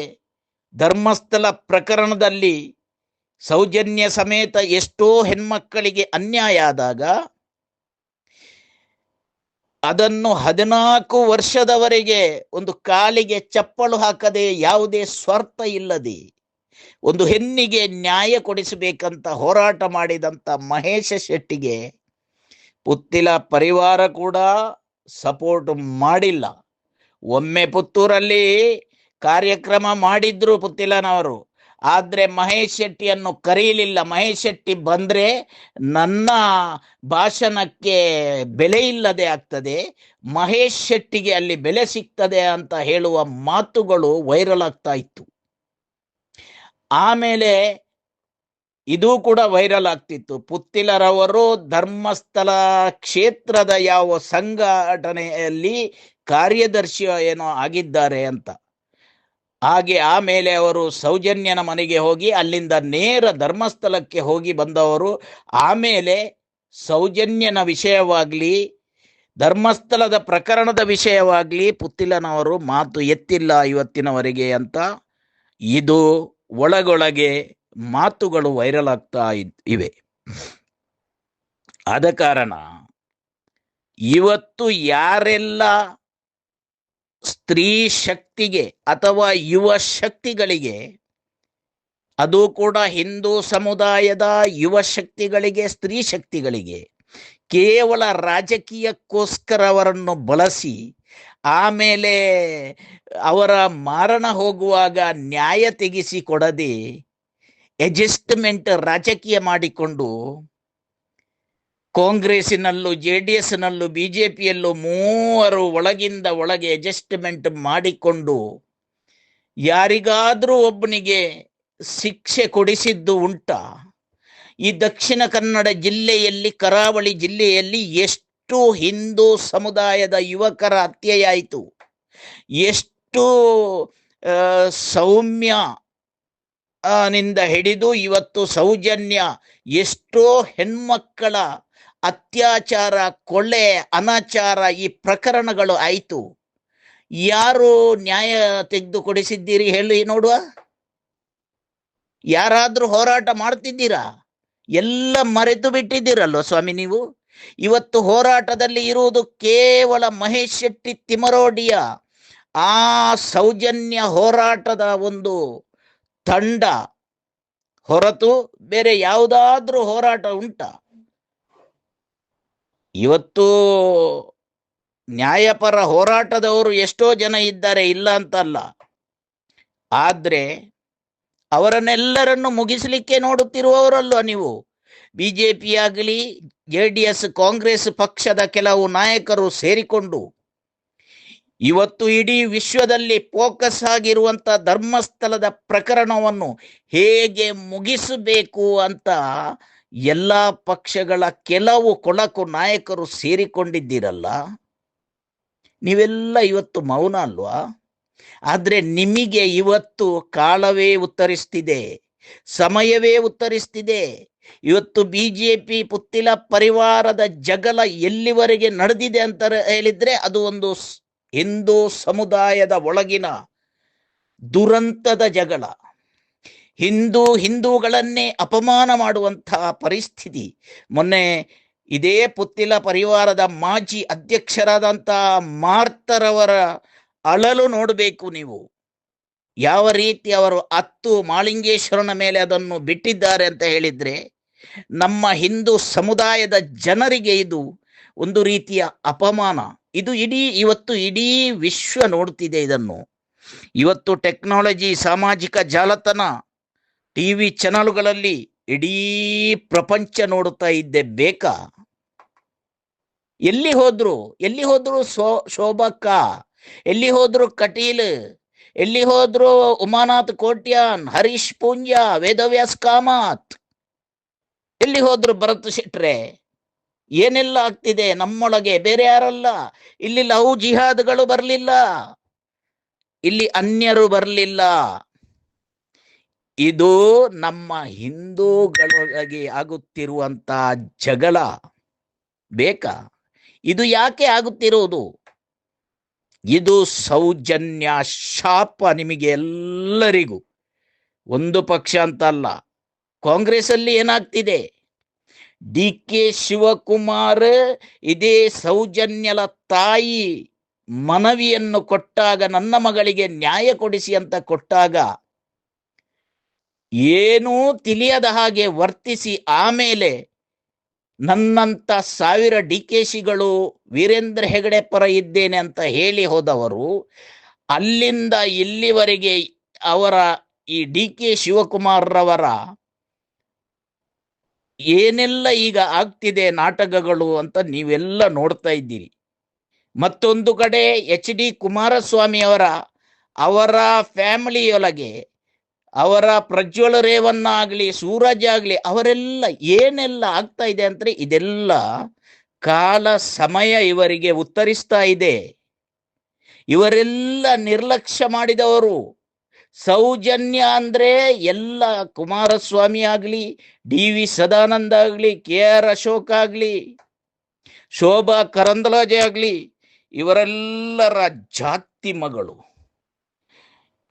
ಧರ್ಮಸ್ಥಳ ಪ್ರಕರಣದಲ್ಲಿ ಸೌಜನ್ಯ ಸಮೇತ ಎಷ್ಟೋ ಹೆಣ್ಮಕ್ಕಳಿಗೆ ಅನ್ಯಾಯ ಆದಾಗ ಅದನ್ನು 14 ವರ್ಷದವರೆಗೆ ಒಂದು ಕಾಲಿಗೆ ಚಪ್ಪಲು ಹಾಕದೆ, ಯಾವುದೇ ಸ್ವಾರ್ಥ ಇಲ್ಲದೆ ಒಂದು ಹೆಣ್ಣಿಗೆ ನ್ಯಾಯ ಕೊಡಿಸಬೇಕಂತ ಹೋರಾಟ ಮಾಡಿದಂತ ಮಹೇಶ ಶೆಟ್ಟಿಗೆ ಪುತ್ತಿಲ ಪರಿವಾರ ಕೂಡ ಸಪೋರ್ಟ್ ಮಾಡಿಲ್ಲ. ಒಮ್ಮೆ ಪುತ್ತೂರಲ್ಲಿ ಕಾರ್ಯಕ್ರಮ ಮಾಡಿದ್ರು ಪುತ್ತಿಲನವರು, ಆದ್ರೆ ಮಹೇಶ್ ಶೆಟ್ಟಿಯನ್ನು ಕರೆಯಲಿಲ್ಲ. ಮಹೇಶ್ ಶೆಟ್ಟಿ ಬಂದ್ರೆ ನನ್ನ ಭಾಷಣಕ್ಕೆ ಬೆಲೆ ಇಲ್ಲದೆ ಆಗ್ತದೆ, ಮಹೇಶ್ ಶೆಟ್ಟಿಗೆ ಅಲ್ಲಿ ಬೆಲೆ ಸಿಗ್ತದೆ ಅಂತ ಹೇಳುವ ಮಾತುಗಳು ವೈರಲ್ ಆಗ್ತಾ ಇತ್ತು. ಆಮೇಲೆ ಇದು ಕೂಡ ವೈರಲ್ ಆಗ್ತಿತ್ತು. ಪುತ್ತಿಲರವರು ಧರ್ಮಸ್ಥಳ ಕ್ಷೇತ್ರದ ಯಾವ ಸಂಘಟನೆಯಲ್ಲಿ ಕಾರ್ಯದರ್ಶಿ ಏನೋ ಆಗಿದ್ದಾರೆ ಅಂತ. ಹಾಗೆ ಆಮೇಲೆ ಅವರು ಸೌಜನ್ಯನ ಮನೆಗೆ ಹೋಗಿ ಅಲ್ಲಿಂದ ನೇರ ಧರ್ಮಸ್ಥಳಕ್ಕೆ ಹೋಗಿ ಬಂದವರು. ಆಮೇಲೆ ಸೌಜನ್ಯನ ವಿಷಯವಾಗ್ಲಿ, ಧರ್ಮಸ್ಥಳದ ಪ್ರಕರಣದ ವಿಷಯವಾಗ್ಲಿ ಪುತ್ತಿಲನವರು ಮಾತು ಎತ್ತಿಲ್ಲ ಇವತ್ತಿನವರೆಗೆ ಅಂತ ಇದು ಒಳಗೊಳಗೆ ಮಾತುಗಳು ವೈರಲ್ ಆಗ್ತಾ ಇವೆ. ಆದ ಕಾರಣ ಇವತ್ತು ಯಾರೆಲ್ಲ ಸ್ತ್ರೀ ಶಕ್ತಿಗೆ ಅಥವಾ ಯುವ ಶಕ್ತಿಗಳಿಗೆ, ಅದು ಕೂಡ ಹಿಂದೂ ಸಮುದಾಯದ ಯುವ ಶಕ್ತಿಗಳಿಗೆ, ಸ್ತ್ರೀ ಶಕ್ತಿಗಳಿಗೆ ಕೇವಲ ರಾಜಕೀಯಕ್ಕೋಸ್ಕರ ಅವರನ್ನು ಬಳಸಿ ಆಮೇಲೆ ಅವರ ಮಾರಣ ಹೋಗುವಾಗ ನ್ಯಾಯ ತೆಗಿಸಿ ಕೊಡದೆ ಅಡ್ಜಸ್ಟ್ಮೆಂಟ್ ರಾಜಕೀಯ ಮಾಡಿಕೊಂಡು ಕಾಂಗ್ರೆಸ್ಸಿನಲ್ಲೂ JDSನಲ್ಲೂ BJPಯಲ್ಲೂ ಮೂವರು ಒಳಗಿಂದ ಒಳಗೆ ಅಡ್ಜಸ್ಟ್ಮೆಂಟ್ ಮಾಡಿಕೊಂಡು ಯಾರಿಗಾದ್ರೂ ಒಬ್ಬನಿಗೆ ಶಿಕ್ಷೆ ಕೊಡಿಸಿದ್ದು ಉಂಟ? ಈ ದಕ್ಷಿಣ ಕನ್ನಡ ಜಿಲ್ಲೆಯಲ್ಲಿ, ಕರಾವಳಿ ಜಿಲ್ಲೆಯಲ್ಲಿ ಎಷ್ಟು ಹಿಂದೂ ಸಮುದಾಯದ ಯುವಕರ ಹತ್ಯೆಯಾಯಿತು, ಎಷ್ಟು ಸೌಮ್ಯ ನಿಂದ ಹಿಡಿದು ಇವತ್ತು ಸೌಜನ್ಯ, ಎಷ್ಟೋ ಹೆಣ್ಮಕ್ಕಳ ಅತ್ಯಾಚಾರ, ಕೊಲೆ, ಅನಾಚಾರ, ಈ ಪ್ರಕರಣಗಳು ಆಯಿತು. ಯಾರು ನ್ಯಾಯ ತೆಗೆದು ಕೊಡಿಸಿದ್ದೀರಿ ಹೇಳಿ ನೋಡುವ? ಯಾರಾದ್ರೂ ಹೋರಾಟ ಮಾಡ್ತಿದ್ದೀರಾ? ಎಲ್ಲ ಮರೆತು ಬಿಟ್ಟಿದ್ದೀರಲ್ಲೋ ಸ್ವಾಮಿ ನೀವು. ಇವತ್ತು ಹೋರಾಟದಲ್ಲಿ ಇರುವುದು ಕೇವಲ ಮಹೇಶ್ ಶೆಟ್ಟಿ ತಿಮರೋಡಿಯ ಆ ಸೌಜನ್ಯ ಹೋರಾಟದ ಒಂದು ತಂಡ ಹೊರತು ಬೇರೆ ಯಾವುದಾದ್ರೂ ಹೋರಾಟ ಉಂಟ? ಇವತ್ತು ನ್ಯಾಯಪರ ಹೋರಾಟದವರು ಎಷ್ಟೋ ಜನ ಇದ್ದಾರೆ, ಇಲ್ಲ ಅಂತಲ್ಲ. ಆದ್ರೆ ಅವರನ್ನೆಲ್ಲರನ್ನು ಮುಗಿಸಲಿಕ್ಕೆ ನೋಡುತ್ತಿರುವವರಲ್ವ ನೀವು. BJP ಆಗಲಿ, JDS, ಕಾಂಗ್ರೆಸ್ ಪಕ್ಷದ ಕೆಲವು ನಾಯಕರು ಸೇರಿಕೊಂಡು ಇವತ್ತು ಇಡೀ ವಿಶ್ವದಲ್ಲಿ ಫೋಕಸ್ ಆಗಿರುವಂತ ಧರ್ಮಸ್ಥಳದ ಪ್ರಕರಣವನ್ನು ಹೇಗೆ ಮುಗಿಸಬೇಕು ಅಂತ ಎಲ್ಲ ಪಕ್ಷಗಳ ಕೆಲವು ಕೊಳಕು ನಾಯಕರು ಸೇರಿಕೊಂಡಿದ್ದೀರಲ್ಲ, ನೀವೆಲ್ಲ ಇವತ್ತು ಮೌನ ಅಲ್ವಾ? ಆದ್ರೆ ನಿಮಗೆ ಇವತ್ತು ಕಾಲವೇ ಉತ್ತರಿಸ್ತಿದೆ, ಸಮಯವೇ ಉತ್ತರಿಸ್ತಿದೆ. ಇವತ್ತು BJP ಪುತ್ತಿಲ ಪರಿವಾರದ ಜಗಳ ಎಲ್ಲಿವರೆಗೆ ನಡೆದಿದೆ ಅಂತ ಹೇಳಿದ್ರೆ ಅದು ಒಂದು ಹಿಂದೂ ಸಮುದಾಯದ ಒಳಗಿನ ದುರಂತದ ಜಗಳ. ಹಿಂದೂಗಳನ್ನೇ ಅಪಮಾನ ಮಾಡುವಂತಹ ಪರಿಸ್ಥಿತಿ. ಮೊನ್ನೆ ಇದೇ ಪುತ್ತಿಲ ಪರಿವಾರದ ಮಾಜಿ ಅಧ್ಯಕ್ಷರಾದಂತಹ ಮಾರ್ತರವರ ಅಳಲು ನೋಡಬೇಕು ನೀವು. ಯಾವ ರೀತಿ ಅವರು ಮಾಳಿಂಗೇಶ್ವರನ ಮೇಲೆ ಅದನ್ನು ಬಿಟ್ಟಿದ್ದಾರೆ ಅಂತ ಹೇಳಿದ್ರೆ, ನಮ್ಮ ಹಿಂದೂ ಸಮುದಾಯದ ಜನರಿಗೆ ಇದು ಒಂದು ರೀತಿಯ ಅಪಮಾನ. ಇದು ಇವತ್ತು ಇಡೀ ವಿಶ್ವ ನೋಡ್ತಿದೆ ಇದನ್ನು. ಇವತ್ತು ಟೆಕ್ನಾಲಜಿ, ಸಾಮಾಜಿಕ ಜಾಲತಾಣ, TV ಚಾನಲ್ಗಳಲ್ಲಿ ಇಡೀ ಪ್ರಪಂಚ ನೋಡುತ್ತಾ ಇದ್ದೆ ಬೇಕಾ? ಎಲ್ಲಿ ಹೋದ್ರು ಶೋಭಕ್ಕ, ಎಲ್ಲಿ ಹೋದ್ರು ಕಟೀಲ್, ಎಲ್ಲಿ ಹೋದ್ರು ಉಮಾನಾಥ್ ಕೋಟ್ಯಾನ್, ಹರೀಶ್ ಪೂಂಜಾ, ವೇದವ್ಯಾಸ್ ಕಾಮತ್, ಎಲ್ಲಿ ಹೋದ್ರು ಭರತ್ ಶೆಟ್ರೆ. ಏನೆಲ್ಲ ಆಗ್ತಿದೆ ನಮ್ಮೊಳಗೆ, ಬೇರೆ ಯಾರಲ್ಲ. ಇಲ್ಲಿ ಲವ್ ಜಿಹಾದ್ಗಳು ಬರಲಿಲ್ಲ, ಇಲ್ಲಿ ಅನ್ಯರು ಬರಲಿಲ್ಲ. ಇದು ನಮ್ಮ ಹಿಂದೂಗಳೊಳಗೆ ಆಗುತ್ತಿರುವಂತ ಜಗಳ ಬೇಕಾ? ಇದು ಯಾಕೆ ಆಗುತ್ತಿರುವುದು? ಇದು ಸೌಜನ್ಯ ಶಾಪ ನಿಮಗೆ ಎಲ್ಲರಿಗೂ. ಒಂದು ಪಕ್ಷ ಅಂತ ಅಲ್ಲ. ಕಾಂಗ್ರೆಸ್ ಅಲ್ಲಿ ಏನಾಗ್ತಿದೆ? DK ಶಿವಕುಮಾರ್ ಇದೇ ಸೌಜನ್ಯಲ ತಾಯಿ ಮನವಿಯನ್ನು ಕೊಟ್ಟಾಗ, ನನ್ನ ಮಗಳಿಗೆ ನ್ಯಾಯ ಕೊಡಿಸಿ ಅಂತ ಕೊಟ್ಟಾಗ, ಏನೂ ತಿಳಿಯದ ಹಾಗೆ ವರ್ತಿಸಿ ಆಮೇಲೆ ನನ್ನಂತ 1000 DKಶಿಗಳು ವೀರೇಂದ್ರ ಹೆಗಡೆ ಪರ ಇದ್ದೇನೆ ಅಂತ ಹೇಳಿ ಹೋದವರು ಅಲ್ಲಿಂದ ಇಲ್ಲಿವರೆಗೆ ಅವರ ಈ DK ಶಿವಕುಮಾರ್ ರವರ ಏನೆಲ್ಲ ಈಗ ಆಗ್ತಿದೆ ನಾಟಕಗಳು ಅಂತ ನೀವೆಲ್ಲ ನೋಡ್ತಾ ಇದ್ದೀರಿ. ಮತ್ತೊಂದು ಕಡೆ HD ಕುಮಾರಸ್ವಾಮಿ ಅವರ ಫ್ಯಾಮಿಲಿಯೊಳಗೆ ಅವರ ಪ್ರಜ್ವಲ ರೇವಣ್ಣ ಆಗಲಿ, ಸೂರಜ್ ಆಗಲಿ, ಅವರೆಲ್ಲ ಏನೆಲ್ಲ ಆಗ್ತಾ ಇದೆ ಅಂದ್ರೆ ಇದೆಲ್ಲ ಕಾಲ ಸಮಯ ಇವರಿಗೆ ಉತ್ತರಿಸ್ತಾ ಇದೆ. ಇವರೆಲ್ಲ ನಿರ್ಲಕ್ಷ್ಯ ಮಾಡಿದವರು. ಸೌಜನ್ಯ ಅಂದ್ರೆ ಎಲ್ಲ ಕುಮಾರಸ್ವಾಮಿ ಆಗಲಿ, DV ಸದಾನಂದ ಆಗಲಿ, KR ಅಶೋಕ್ ಆಗಲಿ, ಶೋಭಾ ಕರಂದ್ಲಾಜೆ ಆಗಲಿ, ಇವರೆಲ್ಲರ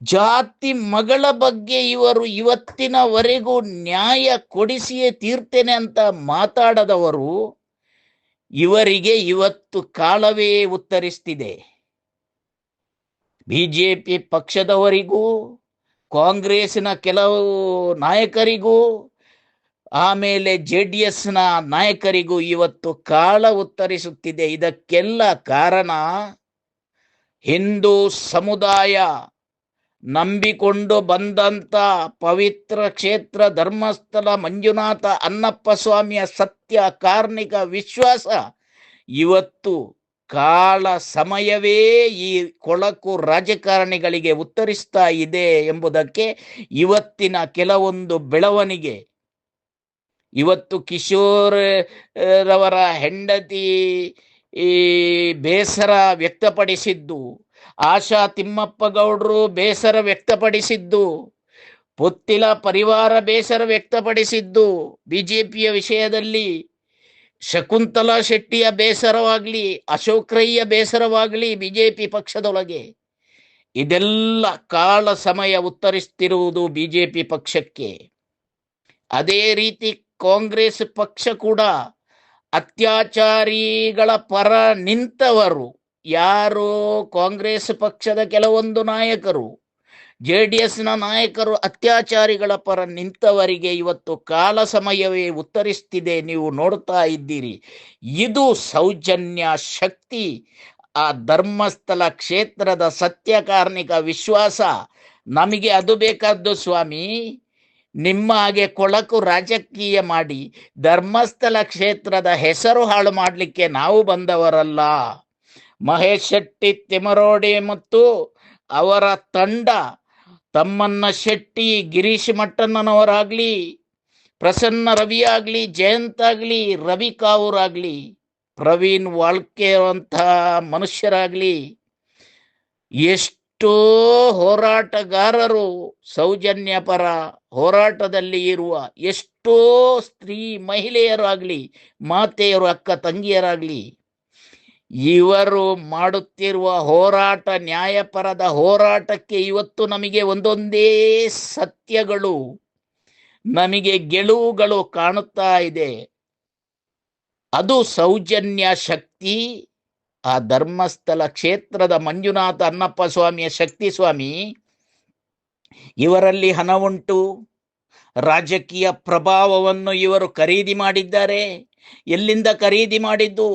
ಜಾತಿ ಮಗಳ ಬಗ್ಗೆ ಇವರು ಇವತ್ತಿನವರೆಗೂ ನ್ಯಾಯ ಕೊಡಿಸಿಯೇ ತೀರ್ತೇನೆ ಅಂತ ಮಾತಾಡದವರು, ಇವರಿಗೆ ಇವತ್ತು ಕಾಲವೇ ಉತ್ತರಿಸ್ತಿದೆ. BJP ಪಕ್ಷದವರಿಗೂ, ಕಾಂಗ್ರೆಸ್ನ ಕೆಲವು ನಾಯಕರಿಗೂ, ಆಮೇಲೆ JDSನ ನಾಯಕರಿಗೂ ಇವತ್ತು ಕಾಲ ಉತ್ತರಿಸುತ್ತಿದೆ. ಇದಕ್ಕೆಲ್ಲ ಕಾರಣ ಹಿಂದೂ ಸಮುದಾಯ ನಂಬಿಕೊಂಡು ಬಂದಂತ ಪವಿತ್ರ ಕ್ಷೇತ್ರ ಧರ್ಮಸ್ಥಳ ಮಂಜುನಾಥ ಅಣ್ಣಪ್ಪ ಸ್ವಾಮಿಯ ಸತ್ಯ ಕಾರ್ಣಿಕ ವಿಶ್ವಾಸ ಇವತ್ತು ಕಾಲ ಸಮಯವೇ ಈ ಕೊಳಕು ರಾಜಕಾರಣಿಗಳಿಗೆ ಉತ್ತರಿಸ್ತಾ ಇದೆ ಎಂಬುದಕ್ಕೆ ಇವತ್ತಿನ ಕೆಲವೊಂದು ಬೆಳವಣಿಗೆ. ಇವತ್ತು ಕಿಶೋರ್ ರವರ ಹೆಂಡತಿ ಈ ಬೇಸರ ವ್ಯಕ್ತಪಡಿಸಿದ್ದು, ಆಶಾ ತಿಮ್ಮಪ್ಪ ಗೌಡರು ಬೇಸರ ವ್ಯಕ್ತಪಡಿಸಿದ್ದು, ಪುತ್ತಿಲ ಪರಿವಾರ ಬೇಸರ ವ್ಯಕ್ತಪಡಿಸಿದ್ದು, ಬಿಜೆಪಿಯ ವಿಷಯದಲ್ಲಿ ಶಕುಂತಲಾ ಶೆಟ್ಟಿಯ ಬೇಸರವಾಗ್ಲಿ, ಅಶೋಕ್ ರೈಯ ಬೇಸರವಾಗ್ಲಿ ಬಿಜೆಪಿ ಪಕ್ಷದೊಳಗೆ, ಇದೆಲ್ಲ ಕಾಲ ಸಮಯ ಉತ್ತರಿಸ್ತಿರುವುದು ಬಿಜೆಪಿ ಪಕ್ಷಕ್ಕೆ. ಅದೇ ರೀತಿ ಕಾಂಗ್ರೆಸ್ ಪಕ್ಷ ಕೂಡ ಅತ್ಯಾಚಾರಿಗಳ ಪರ ನಿಂತವರು ಯಾರು, ಕಾಂಗ್ರೆಸ್ ಪಕ್ಷದ ಕೆಲವೊಂದು ನಾಯಕರು, JDSನ ನಾಯಕರು ಅತ್ಯಾಚಾರಿಗಳ ಪರ ನಿಂತವರಿಗೆ ಇವತ್ತು ಕಾಲ ಸಮಯವೇ ಉತ್ತರಿಸ್ತಿದೆ, ನೀವು ನೋಡ್ತಾ ಇದ್ದೀರಿ. ಇದು ಸೌಜನ್ಯ ಶಕ್ತಿ, ಆ ಧರ್ಮಸ್ಥಳ ಕ್ಷೇತ್ರದ ಸತ್ಯಕಾರ್ಣಿಕ ವಿಶ್ವಾಸ. ನಮಗೆ ಅದು ಬೇಕಾದ್ದು ಸ್ವಾಮಿ. ನಿಮ್ಮ ಹಾಗೆ ಕೊಳಕು ರಾಜಕೀಯ ಮಾಡಿ ಧರ್ಮಸ್ಥಳ ಕ್ಷೇತ್ರದ ಹೆಸರು ಹಾಳು ಮಾಡಲಿಕ್ಕೆ ನಾವು ಬಂದವರಲ್ಲ. ಮಹೇಶ್ ಶೆಟ್ಟಿ ತಿಮರೋಡಿ ಮತ್ತು ಅವರ ತಂಡ, ತಮ್ಮಣ್ಣ ಶೆಟ್ಟಿ, ಗಿರೀಶ್ ಮಟ್ಟಣ್ಣನವರಾಗ್ಲಿ, ಪ್ರಸನ್ನ ರವಿ ಆಗಲಿ, ಜಯಂತ್ ಆಗಲಿ, ರವಿ ಕಾವೂರ್ ಆಗಲಿ, ಪ್ರವೀಣ್ ವಾಳ್ಕೆ ಅಂತ ಮನುಷ್ಯರಾಗಲಿ, ಎಷ್ಟೋ ಹೋರಾಟಗಾರರು ಸೌಜನ್ಯ ಪರ ಹೋರಾಟದಲ್ಲಿ ಇರುವ ಎಷ್ಟೋ ಸ್ತ್ರೀ ಮಹಿಳೆಯರಾಗಲಿ, ಮಾತೆಯರು, ಅಕ್ಕ ತಂಗಿಯರಾಗಲಿ, ಇವರು ಮಾಡುತ್ತಿರುವ ಹೋರಾಟ, ನ್ಯಾಯಪರದ ಹೋರಾಟಕ್ಕೆ ಇವತ್ತು ನಮಗೆ ಒಂದೊಂದೇ ಸತ್ಯಗಳು, ನಮಗೆ ಗೆಲುವುಗಳು ಕಾಣುತ್ತಾ ಇದೆ. ಅದು ಸೌಜನ್ಯ ಶಕ್ತಿ. ಆ ಧರ್ಮಸ್ಥಳ ಕ್ಷೇತ್ರದ ಮಂಜುನಾಥ ಅಣ್ಣಪ್ಪ ಸ್ವಾಮಿಯ ಶಕ್ತಿ ಸ್ವಾಮಿ. ಇವರಲ್ಲಿ ಹಣ ಉಂಟು, ರಾಜಕೀಯ ಪ್ರಭಾವವನ್ನು ಇವರು ಖರೀದಿ ಮಾಡಿದ್ದಾರೆ. ಎಲ್ಲಿಂದ ಖರೀದಿ ಮಾಡಿದ್ದು?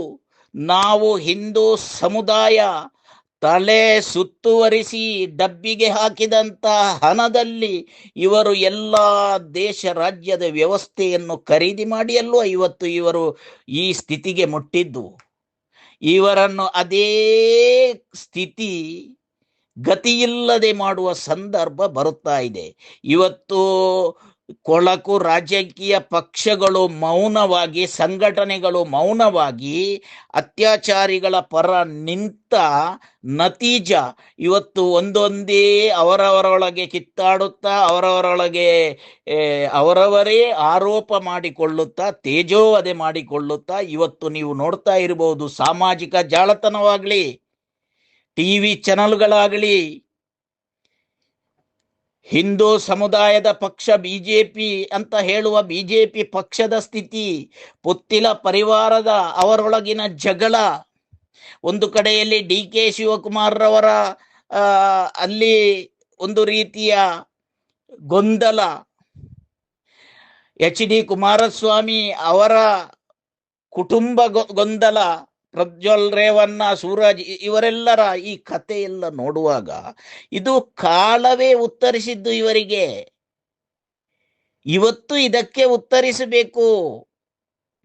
ನಾವು ಹಿಂದೂ ಸಮುದಾಯ ತಲೆ ಸುತ್ತುವರಿಸಿ ಡಬ್ಬಿಗೆ ಹಾಕಿದಂತ ಹಣದಲ್ಲಿ ಇವರು ಎಲ್ಲ ದೇಶ ರಾಜ್ಯದ ವ್ಯವಸ್ಥೆಯನ್ನು ಖರೀದಿ ಮಾಡಿ ಅಲ್ವ ಇವತ್ತು ಇವರು ಈ ಸ್ಥಿತಿಗೆ ಮುಟ್ಟಿದ್ದು. ಇವರನ್ನು ಅದೇ ಸ್ಥಿತಿ ಗತಿಯಿಲ್ಲದೆ ಮಾಡುವ ಸಂದರ್ಭ ಬರುತ್ತಾ ಇದೆ. ಇವತ್ತು ಕೊಳಕು ರಾಜಕೀಯ ಪಕ್ಷಗಳು ಮೌನವಾಗಿ, ಸಂಘಟನೆಗಳು ಮೌನವಾಗಿ ಅತ್ಯಾಚಾರಿಗಳ ಪರ ನಿಂತ ನತೀಜ ಇವತ್ತು ಒಂದೊಂದೇ ಅವರವರೊಳಗೆ ಕಿತ್ತಾಡುತ್ತಾ, ಅವರವರೊಳಗೆ ಅವರವರೇ ಆರೋಪ ಮಾಡಿಕೊಳ್ಳುತ್ತಾ, ತೇಜೋವಧೆ ಮಾಡಿಕೊಳ್ಳುತ್ತಾ ಇವತ್ತು ನೀವು ನೋಡ್ತಾ ಇರಬಹುದು. ಸಾಮಾಜಿಕ ಜಾಲತಾಣವಾಗಲಿ, TV ಚಾನಲ್ಗಳಾಗಲಿ, ಹಿಂದೂ ಸಮುದಾಯದ ಪಕ್ಷ ಬಿಜೆಪಿ ಅಂತ ಹೇಳುವ ಬಿಜೆಪಿ ಪಕ್ಷದ ಸ್ಥಿತಿ, ಪುತ್ತಿಲ ಪರಿವಾರದ ಅವರೊಳಗಿನ ಜಗಳ, ಒಂದು ಕಡೆಯಲ್ಲಿ DK ಶಿವಕುಮಾರ್ ರವರ ಅಲ್ಲಿ ಒಂದು ರೀತಿಯ ಗೊಂದಲ, HD ಕುಮಾರಸ್ವಾಮಿ ಅವರ ಕುಟುಂಬ ಗೊಂದಲ, ಪ್ರಜ್ವಲ್ ರೇವಣ್ಣ, ಸೂರಜ್ ಇವರೆಲ್ಲರ ಈ ಕಥೆಯೆಲ್ಲ ನೋಡುವಾಗ ಇದು ಕಾಲವೇ ಉತ್ತರಿಸಿದ್ದು ಇವರಿಗೆ. ಇವತ್ತು ಇದಕ್ಕೆ ಉತ್ತರಿಸಬೇಕು.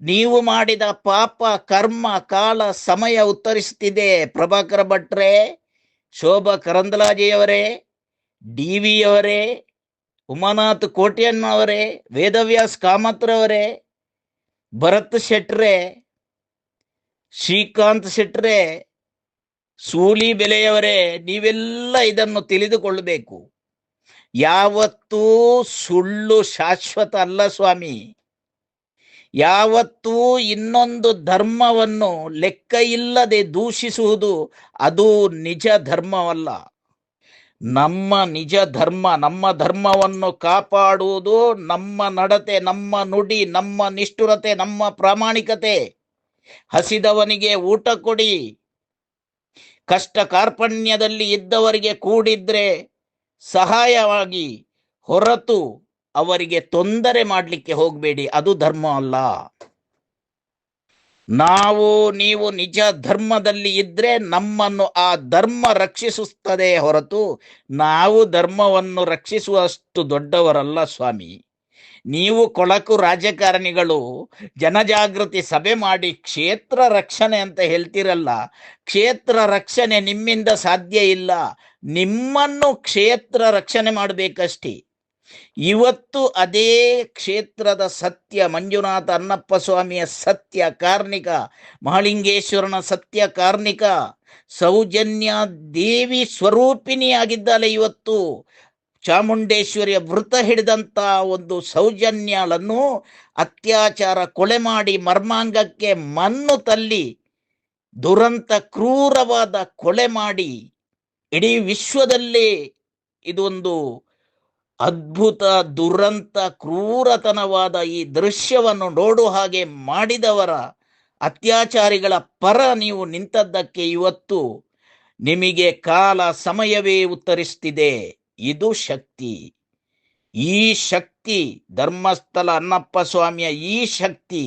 ನೀವು ಮಾಡಿದ ಪಾಪ ಕರ್ಮ ಕಾಲ ಸಮಯ ಉತ್ತರಿಸುತ್ತಿದೆ. ಪ್ರಭಾಕರ ಭಟ್ರೆ, ಶೋಭಾ ಕರಂದ್ಲಾಜೆಯವರೇ, DV ಅವರೇ, ಉಮಾನಾಥ್ ಕೋಟ್ಯನ್ನವರೇ, ವೇದವ್ಯಾಸ್ ಕಾಮತ್ರವರೇ, ಭರತ್ ಶೆಟ್ರೆ, ಶ್ರೀಕಾಂತ್ ಶೆಟ್ರೆ, ಸೂಲಿ ಬೆಲೆಯವರೇ, ನೀವೆಲ್ಲ ಇದನ್ನು ತಿಳಿದುಕೊಳ್ಳಬೇಕು. ಯಾವತ್ತೂ ಸುಳ್ಳು ಶಾಶ್ವತ ಅಲ್ಲ ಸ್ವಾಮಿ. ಯಾವತ್ತೂ ಇನ್ನೊಂದು ಧರ್ಮವನ್ನು ಲೆಕ್ಕ ಇಲ್ಲದೆ ದೂಷಿಸುವುದು ಅದು ನಿಜ ಧರ್ಮವಲ್ಲ. ನಮ್ಮ ನಿಜ ಧರ್ಮ, ನಮ್ಮ ಧರ್ಮವನ್ನು ಕಾಪಾಡುವುದು ನಮ್ಮ ನಡತೆ, ನಮ್ಮ ನುಡಿ, ನಮ್ಮ ನಿಷ್ಠುರತೆ, ನಮ್ಮ ಪ್ರಾಮಾಣಿಕತೆ. ಹಸಿದವನಿಗೆ ಊಟ ಕೊಡಿ, ಕಷ್ಟ ಕಾರ್ಪಣ್ಯದಲ್ಲಿ ಇದ್ದವರಿಗೆ ಕೂಡಿದ್ರೆ ಸಹಾಯವಾಗಿ, ಹೊರತು ಅವರಿಗೆ ತೊಂದರೆ ಮಾಡಲಿಕ್ಕೆ ಹೋಗಬೇಡಿ. ಅದು ಧರ್ಮ ಅಲ್ಲ. ನಾವು ನೀವು ನಿಜ ಧರ್ಮದಲ್ಲಿ ಇದ್ರೆ ನಮ್ಮನ್ನು ಆ ಧರ್ಮ ರಕ್ಷಿಸುತ್ತದೆ ಹೊರತು ನಾವು ಧರ್ಮವನ್ನು ರಕ್ಷಿಸುವಷ್ಟು ದೊಡ್ಡವರಲ್ಲ ಸ್ವಾಮಿ. ನೀವು ಕೊಳಕು ರಾಜಕಾರಣಿಗಳು ಜನಜಾಗೃತಿ ಸಭೆ ಮಾಡಿ ಕ್ಷೇತ್ರ ರಕ್ಷಣೆ ಅಂತ ಹೇಳ್ತಿರಲ್ಲ. ಕ್ಷೇತ್ರ ರಕ್ಷಣೆ ನಿಮ್ಮಿಂದ ಸಾಧ್ಯ ಇಲ್ಲ. ನಿಮ್ಮನ್ನು ಕ್ಷೇತ್ರ ರಕ್ಷಣೆ ಮಾಡಬೇಕಷ್ಟೇ. ಇವತ್ತು ಅದೇ ಕ್ಷೇತ್ರದ ಸತ್ಯ, ಮಂಜುನಾಥ ಅನ್ನಪ್ಪ ಸ್ವಾಮಿಯ ಸತ್ಯ ಕಾರ್ಣಿಕ, ಮಹಾಲಿಂಗೇಶ್ವರನ ಸತ್ಯ ಕಾರ್ಣಿಕ, ಸೌಜನ್ಯ ದೇವಿ ಸ್ವರೂಪಿಣಿಯಾಗಿದ್ದಾಳೆ. ಇವತ್ತು ಚಾಮುಂಡೇಶ್ವರಿಯ ವೃತ ಹಿಡಿದಂತ ಒಂದು ಸೌಜನ್ಯಳನ್ನು ಅತ್ಯಾಚಾರ ಕೊಲೆ ಮಾಡಿ ಮರ್ಮಾಂಗಕ್ಕೆ ಮಣ್ಣು ತಲ್ಲಿ ದುರಂತ ಕ್ರೂರವಾದ ಕೊಲೆ ಮಾಡಿ ಇಡೀ ವಿಶ್ವದಲ್ಲೇ ಇದೊಂದು ಅದ್ಭುತ ದುರಂತ ಕ್ರೂರತನವಾದ ಈ ದೃಶ್ಯವನ್ನು ನೋಡು ಹಾಗೆ ಮಾಡಿದವರ ಅತ್ಯಾಚಾರಿಗಳ ಪರ ನೀವು ನಿಂತದ್ದಕ್ಕೆ ಇವತ್ತು ನಿಮಗೆ ಕಾಲ ಸಮಯವೇ ಉತ್ತರಿಸ್ತಿದೆ. ಇದು ಶಕ್ತಿ. ಈ ಶಕ್ತಿ ಧರ್ಮಸ್ಥಳ ಅನ್ನಪ್ಪ ಸ್ವಾಮಿಯ ಈ ಶಕ್ತಿ,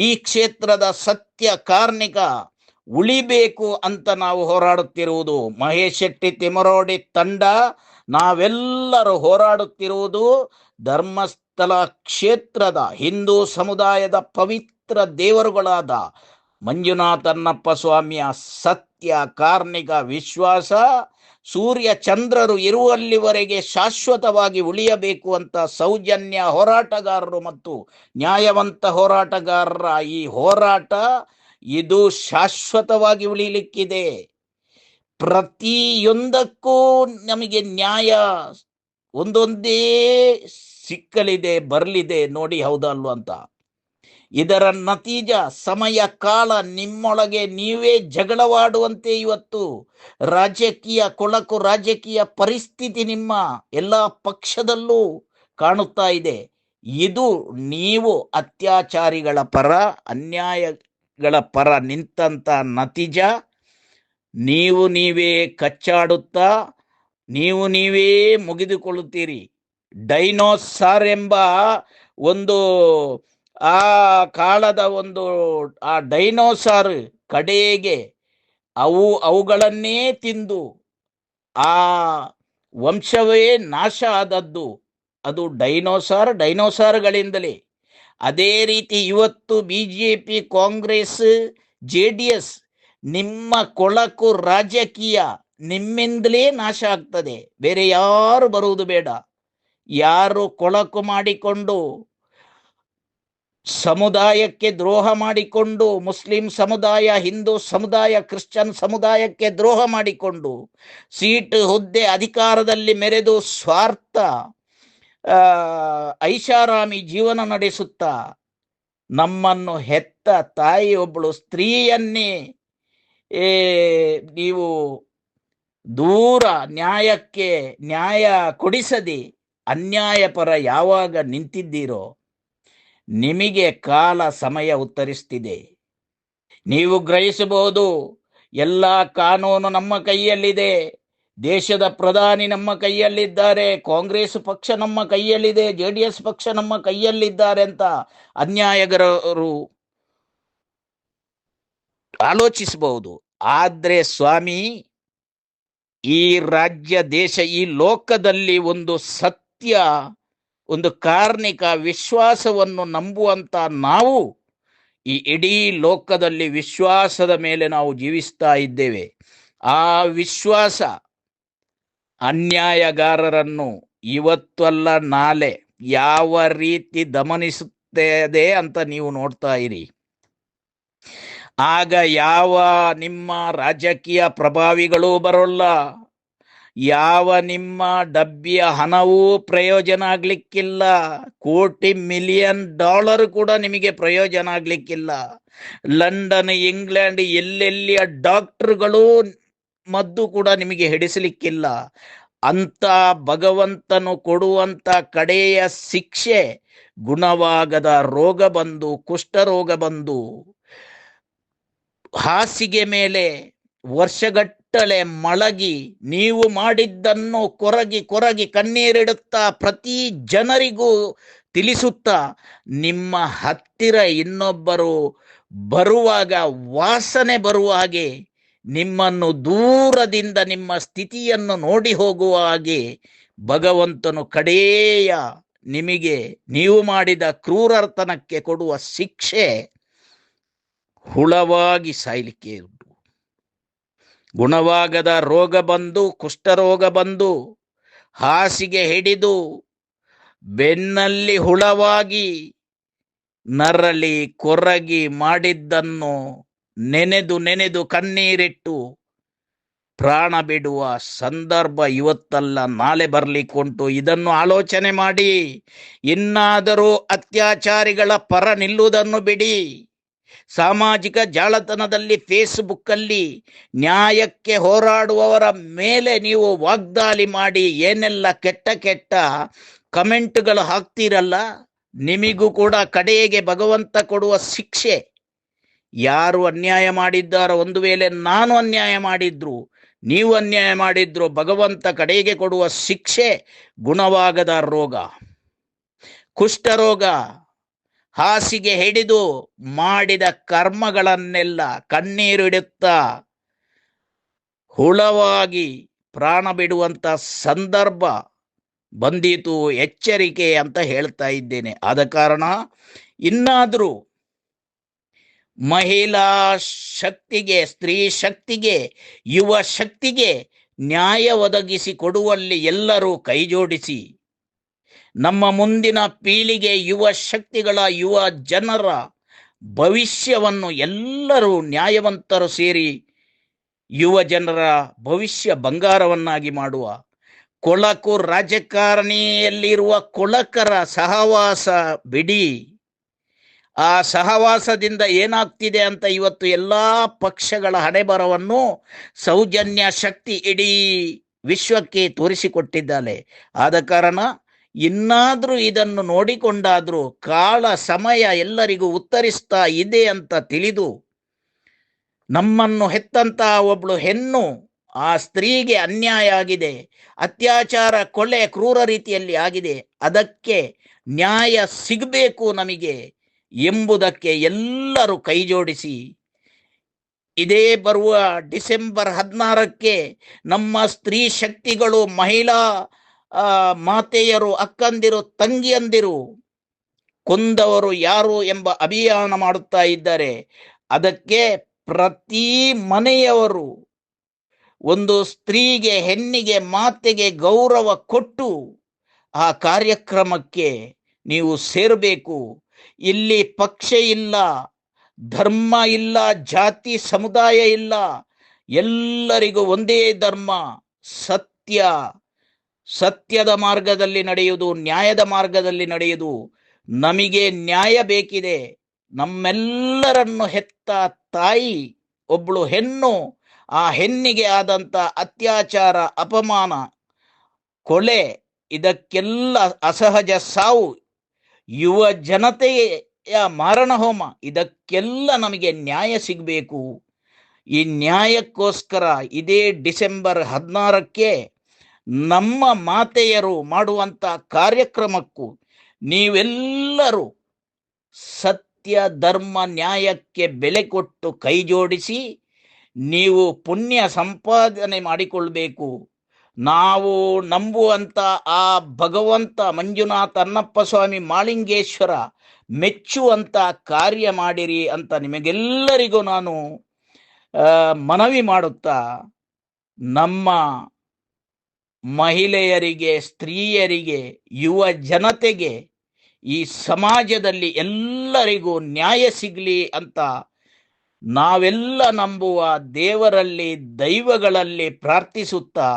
ಈ ಕ್ಷೇತ್ರದ ಸತ್ಯ ಕಾರ್ಣಿಕ ಉಳಿಬೇಕು ಅಂತ ನಾವು ಹೋರಾಡುತ್ತಿರುವುದು. ಮಹೇಶ್ ಶೆಟ್ಟಿ ತಿಮರೋಡಿ ತಂಡ ನಾವೆಲ್ಲರೂ ಹೋರಾಡುತ್ತಿರುವುದು ಧರ್ಮಸ್ಥಳ ಕ್ಷೇತ್ರದ ಹಿಂದೂ ಸಮುದಾಯದ ಪವಿತ್ರ ದೇವರುಗಳಾದ ಮಂಜುನಾಥ ಅನ್ನಪ್ಪ ಸ್ವಾಮಿಯ ಸತ್ಯ ಕಾರ್ಣಿಕ ವಿಶ್ವಾಸ ಸೂರ್ಯ ಚಂದ್ರರು ಇರುವಲ್ಲಿವರೆಗೆ ಶಾಶ್ವತವಾಗಿ ಉಳಿಯಬೇಕು ಅಂತ ಸೌಜನ್ಯ ಹೋರಾಟಗಾರರು ಮತ್ತು ನ್ಯಾಯವಂತ ಹೋರಾಟಗಾರರ ಈ ಹೋರಾಟ ಇದು ಶಾಶ್ವತವಾಗಿ ಉಳಿಲಿಕ್ಕಿದೆ. ಪ್ರತಿಯೊಂದಕ್ಕೂ ನಮಗೆ ನ್ಯಾಯ ಒಂದೊಂದೇ ಸಿಕ್ಕಲಿದೆ, ಬರಲಿದೆ. ನೋಡಿ ಹೌದಲ್ವ ಅಂತ. ಇದರ ನತೀಜ ಸಮಯ ಕಾಲ ನಿಮ್ಮೊಳಗೆ ನೀವೇ ಜಗಳವಾಡುವಂತೆ ಇವತ್ತು ರಾಜಕೀಯ ಕೊಳಕು ರಾಜಕೀಯ ಪರಿಸ್ಥಿತಿ ನಿಮ್ಮ ಎಲ್ಲ ಪಕ್ಷದಲ್ಲೂ ಕಾಣುತ್ತಾ ಇದೆ. ಇದು ನೀವು ಅತ್ಯಾಚಾರಿಗಳ ಪರ, ಅನ್ಯಾಯಗಳ ಪರ ನಿಂತಂತ ನತೀಜ. ನೀವು ನೀವೇ ಕಚ್ಚಾಡುತ್ತಾ ನೀವು ನೀವೇ ಮುಗಿದುಕೊಳ್ಳುತ್ತೀರಿ. ಡೈನೋಸಾರ್ ಎಂಬ ಒಂದು ಆ ಕಾಲದ ಒಂದು ಆ ಡೈನೋಸಾರ್ ಕಡೆಗೆ ಅವುಗಳನ್ನೇ ತಿಂದು ಆ ವಂಶವೇ ನಾಶ ಆದದ್ದು ಅದು ಡೈನೋಸಾರ್ಗಳಿಂದಲೇ. ಅದೇ ರೀತಿ ಇವತ್ತು BJP, ಕಾಂಗ್ರೆಸ್, JDS ನಿಮ್ಮ ಕೊಳಕು ರಾಜಕೀಯ ನಿಮ್ಮಿಂದಲೇ ನಾಶ ಆಗ್ತದೆ. ಬೇರೆ ಯಾರು ಬರುವುದು ಬೇಡ. ಯಾರು ಕೊಳಕು ಮಾಡಿಕೊಂಡು ಸಮುದಾಯಕ್ಕೆ ದ್ರೋಹ ಮಾಡಿಕೊಂಡು, ಮುಸ್ಲಿಂ ಸಮುದಾಯ, ಹಿಂದೂ ಸಮುದಾಯ, ಕ್ರಿಶ್ಚಿಯನ್ ಸಮುದಾಯಕ್ಕೆ ದ್ರೋಹ ಮಾಡಿಕೊಂಡು ಸೀಟ್ ಹುದ್ದೆ ಅಧಿಕಾರದಲ್ಲಿ ಮೆರೆದು ಸ್ವಾರ್ಥ ಐಷಾರಾಮಿ ಜೀವನ ನಡೆಸುತ್ತಾ ನಮ್ಮನ್ನು ಹೆತ್ತ ತಾಯಿ ಒಬ್ಬಳು ಸ್ತ್ರೀಯನ್ನೇ ನೀವು ದೂರ ನ್ಯಾಯ ಕೊಡಿಸದೆ ಅನ್ಯಾಯ ಪರ ಯಾವಾಗ ನಿಂತಿದ್ದೀರೋ ನಿಮಗೆ ಕಾಲ ಸಮಯ ಉತ್ತರಿಸ್ತಿದೆ. ನೀವು ಗ್ರಹಿಸಬಹುದು, ಎಲ್ಲ ಕಾನೂನು ನಮ್ಮ ಕೈಯಲ್ಲಿದೆ. ದೇಶದ ಪ್ರಧಾನಿ ನಮ್ಮ ಕೈಯಲ್ಲಿದ್ದಾರೆ, ಕಾಂಗ್ರೆಸ್ ಪಕ್ಷ ನಮ್ಮ ಕೈಯಲ್ಲಿದೆ, JDS ಪಕ್ಷ ನಮ್ಮ ಕೈಯಲ್ಲಿದ್ದಾರೆ ಅಂತ ಅನ್ಯಾಯಗಾರರು ಆಲೋಚಿಸಬಹುದು. ಆದ್ರೆ ಸ್ವಾಮಿ, ಈ ರಾಜ್ಯ, ದೇಶ, ಈ ಲೋಕದಲ್ಲಿ ಒಂದು ಸತ್ಯ, ಒಂದು ಕಾರ್ಣಿಕ ವಿಶ್ವಾಸವನ್ನು ನಂಬುವಂತ ನಾವು ಈ ಇಡೀ ಲೋಕದಲ್ಲಿ ವಿಶ್ವಾಸದ ಮೇಲೆ ನಾವು ಜೀವಿಸ್ತಾ ಇದ್ದೇವೆ. ಆ ವಿಶ್ವಾಸ ಅನ್ಯಾಯಗಾರರನ್ನು ಇವತ್ತಲ್ಲ ನಾಳೆ ಯಾವ ರೀತಿ ದಮನಿಸುತ್ತದೆ ಅಂತ ನೀವು ನೋಡ್ತಾ ಇರಿ. ಆಗ ಯಾವ ನಿಮ್ಮ ರಾಜಕೀಯ ಪ್ರಭಾವಿಗಳು ಬರೋಲ್ಲ, ಯಾವ ನಿಮ್ಮ ಡಬ್ಬಿಯ ಹಣವೂ ಪ್ರಯೋಜನ ಆಗ್ಲಿಕ್ಕಿಲ್ಲ, ಕೋಟಿ $1,000,000 ಕೂಡ ನಿಮಗೆ ಪ್ರಯೋಜನ ಆಗ್ಲಿಕ್ಕಿಲ್ಲ. ಲಂಡನ್, ಇಂಗ್ಲೆಂಡ್ ಎಲ್ಲೆಲ್ಲಿಯ ಡಾಕ್ಟರ್ಗಳು ಮದ್ದು ಕೂಡ ನಿಮಗೆ ಹಿಡಿಸಲಿಕ್ಕಿಲ್ಲ. ಅಂತ ಭಗವಂತನು ಕೊಡುವಂತ ಕಡೆಯ ಶಿಕ್ಷೆ ಗುಣವಾಗದ ರೋಗ ಬಂದು, ಕುಷ್ಠರೋಗ ಬಂದು ಹಾಸಿಗೆ ಮೇಲೆ ವರ್ಷಗಟ್ಟಲೆ ಮಲಗಿ ನೀವು ಮಾಡಿದ್ದನ್ನು ಕೊರಗಿ ಕಣ್ಣೀರಿಡುತ್ತಾ ಪ್ರತಿ ಜನರಿಗೂ ತಿಳಿಸುತ್ತಾ ನಿಮ್ಮ ಹತ್ತಿರ ಇನ್ನೊಬ್ಬರು ಬರುವಾಗ ವಾಸನೆ ಬರುವ ಹಾಗೆ, ನಿಮ್ಮನ್ನು ದೂರದಿಂದ ನಿಮ್ಮ ಸ್ಥಿತಿಯನ್ನು ನೋಡಿ ಹೋಗುವ ಹಾಗೆ ಭಗವಂತನು ಕಡೆಯ ನಿಮಗೆ ನೀವು ಮಾಡಿದ ಕ್ರೂರತನಕ್ಕೆ ಕೊಡುವ ಶಿಕ್ಷೆ ಹುಳವಾಗಿ ಸಾಯ್ಲಿಕ್ಕೆ ಉಂಟು. ಗುಣವಾಗದ ರೋಗ ಬಂದು, ಕುಷ್ಠರೋಗ ಬಂದು, ಹಾಸಿಗೆ ಹಿಡಿದು ಬೆನ್ನಲ್ಲಿ ಹುಳವಾಗಿ ನರಳಿ ಕೊರಗಿ ಮಾಡಿದ್ದನ್ನು ನೆನೆದು ನೆನೆದು ಕಣ್ಣೀರಿಟ್ಟು ಪ್ರಾಣ ಬಿಡುವ ಸಂದರ್ಭ ಇವತ್ತಲ್ಲ ನಾಳೆ ಬರ್ಲಿಕ್ಕುಂಟು. ಇದನ್ನು ಆಲೋಚನೆ ಮಾಡಿ. ಇನ್ನಾದರೂ ಅತ್ಯಾಚಾರಿಗಳ ಪರ ನಿಲ್ಲುವುದನ್ನು ಬಿಡಿ. ಸಾಮಾಜಿಕ ಜಾಲತಾಣದಲ್ಲಿ, ಫೇಸ್ಬುಕ್ಕಲ್ಲಿ ನ್ಯಾಯಕ್ಕೆ ಹೋರಾಡುವವರ ಮೇಲೆ ನೀವು ವಾಗ್ದಾಳಿ ಮಾಡಿ ಏನೆಲ್ಲ ಕೆಟ್ಟ ಕೆಟ್ಟ ಕಮೆಂಟ್ಗಳು ಹಾಕ್ತೀರಲ್ಲ, ನಿಮಿಗೂ ಕೂಡ ಕಡೆಗೆ ಭಗವಂತ ಕೊಡುವ ಶಿಕ್ಷೆ. ಯಾರು ಅನ್ಯಾಯ ಮಾಡಿದ್ದಾರೋ, ಒಂದು ವೇಳೆ ನಾನು ಅನ್ಯಾಯ ಮಾಡಿದ್ರು, ನೀವು ಅನ್ಯಾಯ ಮಾಡಿದ್ರು, ಭಗವಂತ ಕಡೆಗೆ ಕೊಡುವ ಶಿಕ್ಷೆ ಗುಣವಾಗದ ರೋಗ, ಕುಷ್ಠರೋಗ, ಹಾಸಿಗೆ ಹಿಡಿದು ಮಾಡಿದ ಕರ್ಮಗಳನ್ನೆಲ್ಲ ಕಣ್ಣೀರಿಡುತ್ತಾ ಹುಳವಾಗಿ ಪ್ರಾಣ ಬಿಡುವಂತ ಸಂದರ್ಭ ಬಂದೀತು. ಎಚ್ಚರಿಕೆ ಅಂತ ಹೇಳ್ತಾ ಇದ್ದೇನೆ. ಆದ ಕಾರಣ ಇನ್ನಾದರೂ ಮಹಿಳಾ ಶಕ್ತಿಗೆ, ಸ್ತ್ರೀ ಶಕ್ತಿಗೆ, ಯುವ ಶಕ್ತಿಗೆ ನ್ಯಾಯ ಒದಗಿಸಿ ಕೊಡುವಲ್ಲಿ ಎಲ್ಲರೂ ಕೈ ಜೋಡಿಸಿ. ನಮ್ಮ ಮುಂದಿನ ಪೀಳಿಗೆ, ಯುವ ಶಕ್ತಿಗಳ, ಯುವ ಜನರ ಭವಿಷ್ಯವನ್ನು ಎಲ್ಲರೂ ನ್ಯಾಯವಂತರು ಸೇರಿ ಯುವ ಜನರ ಭವಿಷ್ಯ ಬಂಗಾರವನ್ನಾಗಿ ಮಾಡುವ. ಕೊಳಕು ರಾಜಕಾರಣಿಯಲ್ಲಿರುವ ಕೊಳಕರ ಸಹವಾಸ ಬಿಡಿ. ಆ ಸಹವಾಸದಿಂದ ಏನಾಗ್ತಿದೆ ಅಂತ ಇವತ್ತು ಎಲ್ಲಾ ಪಕ್ಷಗಳ ಹಣೆಬರವನ್ನು ಸೌಜನ್ಯ ಶಕ್ತಿ ಇಡೀ ವಿಶ್ವಕ್ಕೆ ತೋರಿಸಿಕೊಟ್ಟಿದ್ದಾಳೆ. ಆದ ಕಾರಣ ಇನ್ನಾದ್ರೂ ಇದನ್ನು ನೋಡಿಕೊಂಡಾದ್ರೂ ಕಾಲ ಸಮಯ ಎಲ್ಲರಿಗೂ ಉತ್ತರಿಸ್ತಾ ಇದೆ ಅಂತ ತಿಳಿದು, ನಮ್ಮನ್ನು ಹೆತ್ತಂತ ಒಬ್ಳು ಹೆಣ್ಣು, ಆ ಸ್ತ್ರೀಗೆ ಅನ್ಯಾಯ ಆಗಿದೆ, ಅತ್ಯಾಚಾರ, ಕೊಲೆ, ಕ್ರೂರ ರೀತಿಯಲ್ಲಿ ಆಗಿದೆ, ಅದಕ್ಕೆ ನ್ಯಾಯ ಸಿಗಬೇಕು ನಮಗೆ ಎಂಬುದಕ್ಕೆ ಎಲ್ಲರೂ ಕೈ ಜೋಡಿಸಿ ಇದೇ ಬರುವ ಡಿಸೆಂಬರ್ 16ಕ್ಕೆ ನಮ್ಮ ಸ್ತ್ರೀ ಶಕ್ತಿಗಳು, ಮಹಿಳಾ ಮಾತೆಯರು, ಅಕ್ಕಂದಿರು, ತಂಗಿಯಂದಿರು ಕೊಂದವರು ಯಾರು ಎಂಬ ಅಭಿಯಾನ ಮಾಡುತ್ತಾ ಇದ್ದಾರೆ. ಅದಕ್ಕೆ ಪ್ರತಿ ಮನೆಯವರು ಒಂದು ಸ್ತ್ರೀಗೆ, ಹೆಣ್ಣಿಗೆ, ಮಾತೆಗೆ ಗೌರವ ಕೊಟ್ಟು ಆ ಕಾರ್ಯಕ್ರಮಕ್ಕೆ ನೀವು ಸೇರಬೇಕು. ಇಲ್ಲಿ ಪಕ್ಷ ಇಲ್ಲ, ಧರ್ಮ ಇಲ್ಲ, ಜಾತಿ ಸಮುದಾಯ ಇಲ್ಲ, ಎಲ್ಲರಿಗೂ ಒಂದೇ ಧರ್ಮ, ಸತ್ಯದ ಮಾರ್ಗದಲ್ಲಿ ನಡೆಯುವುದು, ನ್ಯಾಯದ ಮಾರ್ಗದಲ್ಲಿ ನಡೆಯುವುದು. ನಮಗೆ ನ್ಯಾಯ ಬೇಕಿದೆ. ನಮ್ಮೆಲ್ಲರನ್ನು ಹೆತ್ತ ತಾಯಿ ಒಬ್ಬಳು ಹೆಣ್ಣು, ಆ ಹೆಣ್ಣಿಗೆ ಆದಂತ ಅತ್ಯಾಚಾರ, ಅಪಮಾನ, ಕೊಲೆ, ಇದಕ್ಕೆಲ್ಲ ಅಸಹಜ ಸಾವು, ಯುವ ಜನತೆಯ ಮಾರಣ ಹೋಮ, ಇದಕ್ಕೆಲ್ಲ ನಮಗೆ ನ್ಯಾಯ ಸಿಗಬೇಕು. ಈ ನ್ಯಾಯಕ್ಕೋಸ್ಕರ ಇದೇ ಡಿಸೆಂಬರ್ 16ಕ್ಕೆ ನಮ್ಮ ಮಾತೆಯರು ಮಾಡುವಂತ ಕಾರ್ಯಕ್ರಮಕ್ಕೂ ನೀವೆಲ್ಲರೂ ಸತ್ಯ, ಧರ್ಮ, ನ್ಯಾಯಕ್ಕೆ ಬೆಲೆ ಕೊಟ್ಟು ಕೈ ಜೋಡಿಸಿ ನೀವು ಪುಣ್ಯ ಸಂಪಾದನೆ ಮಾಡಿಕೊಳ್ಬೇಕು. ನಾವು ನಂಬುವಂತ ಆ ಭಗವಂತ ಮಂಜುನಾಥ ಅಣ್ಣಪ್ಪ ಸ್ವಾಮಿ ಮಾಳಿಂಗೇಶ್ವರ ಮೆಚ್ಚುವಂತ ಕಾರ್ಯ ಮಾಡಿರಿ ಅಂತ ನಿಮಗೆಲ್ಲರಿಗೂ ನಾನು ಮನವಿ ಮಾಡುತ್ತಾ, ನಮ್ಮ ಮಹಿಳೆಯರಿಗೆ, ಸ್ತ್ರೀಯರಿಗೆ, ಯುವ ಜನತೆಗೆ, ಈ ಸಮಾಜದಲ್ಲಿ ಎಲ್ಲರಿಗೂ ನ್ಯಾಯ ಸಿಗಲಿ ಅಂತ ನಾವೆಲ್ಲ ನಂಬುವ ದೇವರಲ್ಲಿ, ದೈವಗಳಲ್ಲಿ ಪ್ರಾರ್ಥಿಸುತ್ತಾ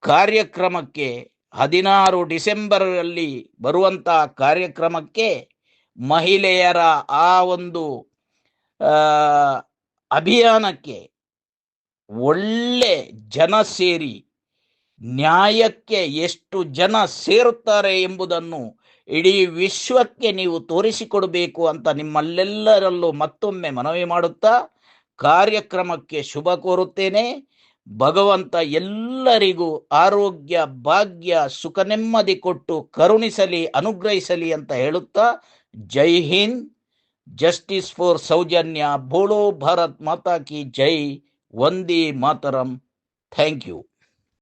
ಕಾರ್ಯಕ್ರಮಕ್ಕೆ 16 ಡಿಸೆಂಬರ್ ಅಲ್ಲಿ ಬರುವಂತ ಕಾರ್ಯಕ್ರಮಕ್ಕೆ ಮಹಿಳೆಯರ ಆ ಒಂದು ಅಭಿಯಾನಕ್ಕೆ ಒಳ್ಳೆ ಜನ ಸೇರಿ ನ್ಯಾಯಕ್ಕೆ ಎಷ್ಟು ಜನ ಸೇರುತ್ತಾರೆ ಎಂಬುದನ್ನು ಇಡೀ ವಿಶ್ವಕ್ಕೆ ನೀವು ತೋರಿಸಿಕೊಡಬೇಕು ಅಂತ ನಿಮ್ಮಲ್ಲೆಲ್ಲರಲ್ಲೂ ಮತ್ತೊಮ್ಮೆ ಮನವಿ ಮಾಡುತ್ತಾ ಕಾರ್ಯಕ್ರಮಕ್ಕೆ ಶುಭ ಕೋರುತ್ತೇನೆ. ಭಗವಂತ ಎಲ್ಲರಿಗೂ ಆರೋಗ್ಯ, ಭಾಗ್ಯ, ಸುಖ, ನೆಮ್ಮದಿ ಕೊಟ್ಟು ಕರುಣಿಸಲಿ, ಅನುಗ್ರಹಿಸಲಿ ಅಂತ ಹೇಳುತ್ತಾ ಜೈ ಹಿಂದ್, ಜಸ್ಟಿಸ್ ಫಾರ್ ಸೌಜನ್ಯ. ಬೋಲೋ ಭಾರತ್ ಮಾತಾ ಕಿ ಜೈ. ವಂದೇ ಮಾತರಂ. Thank you.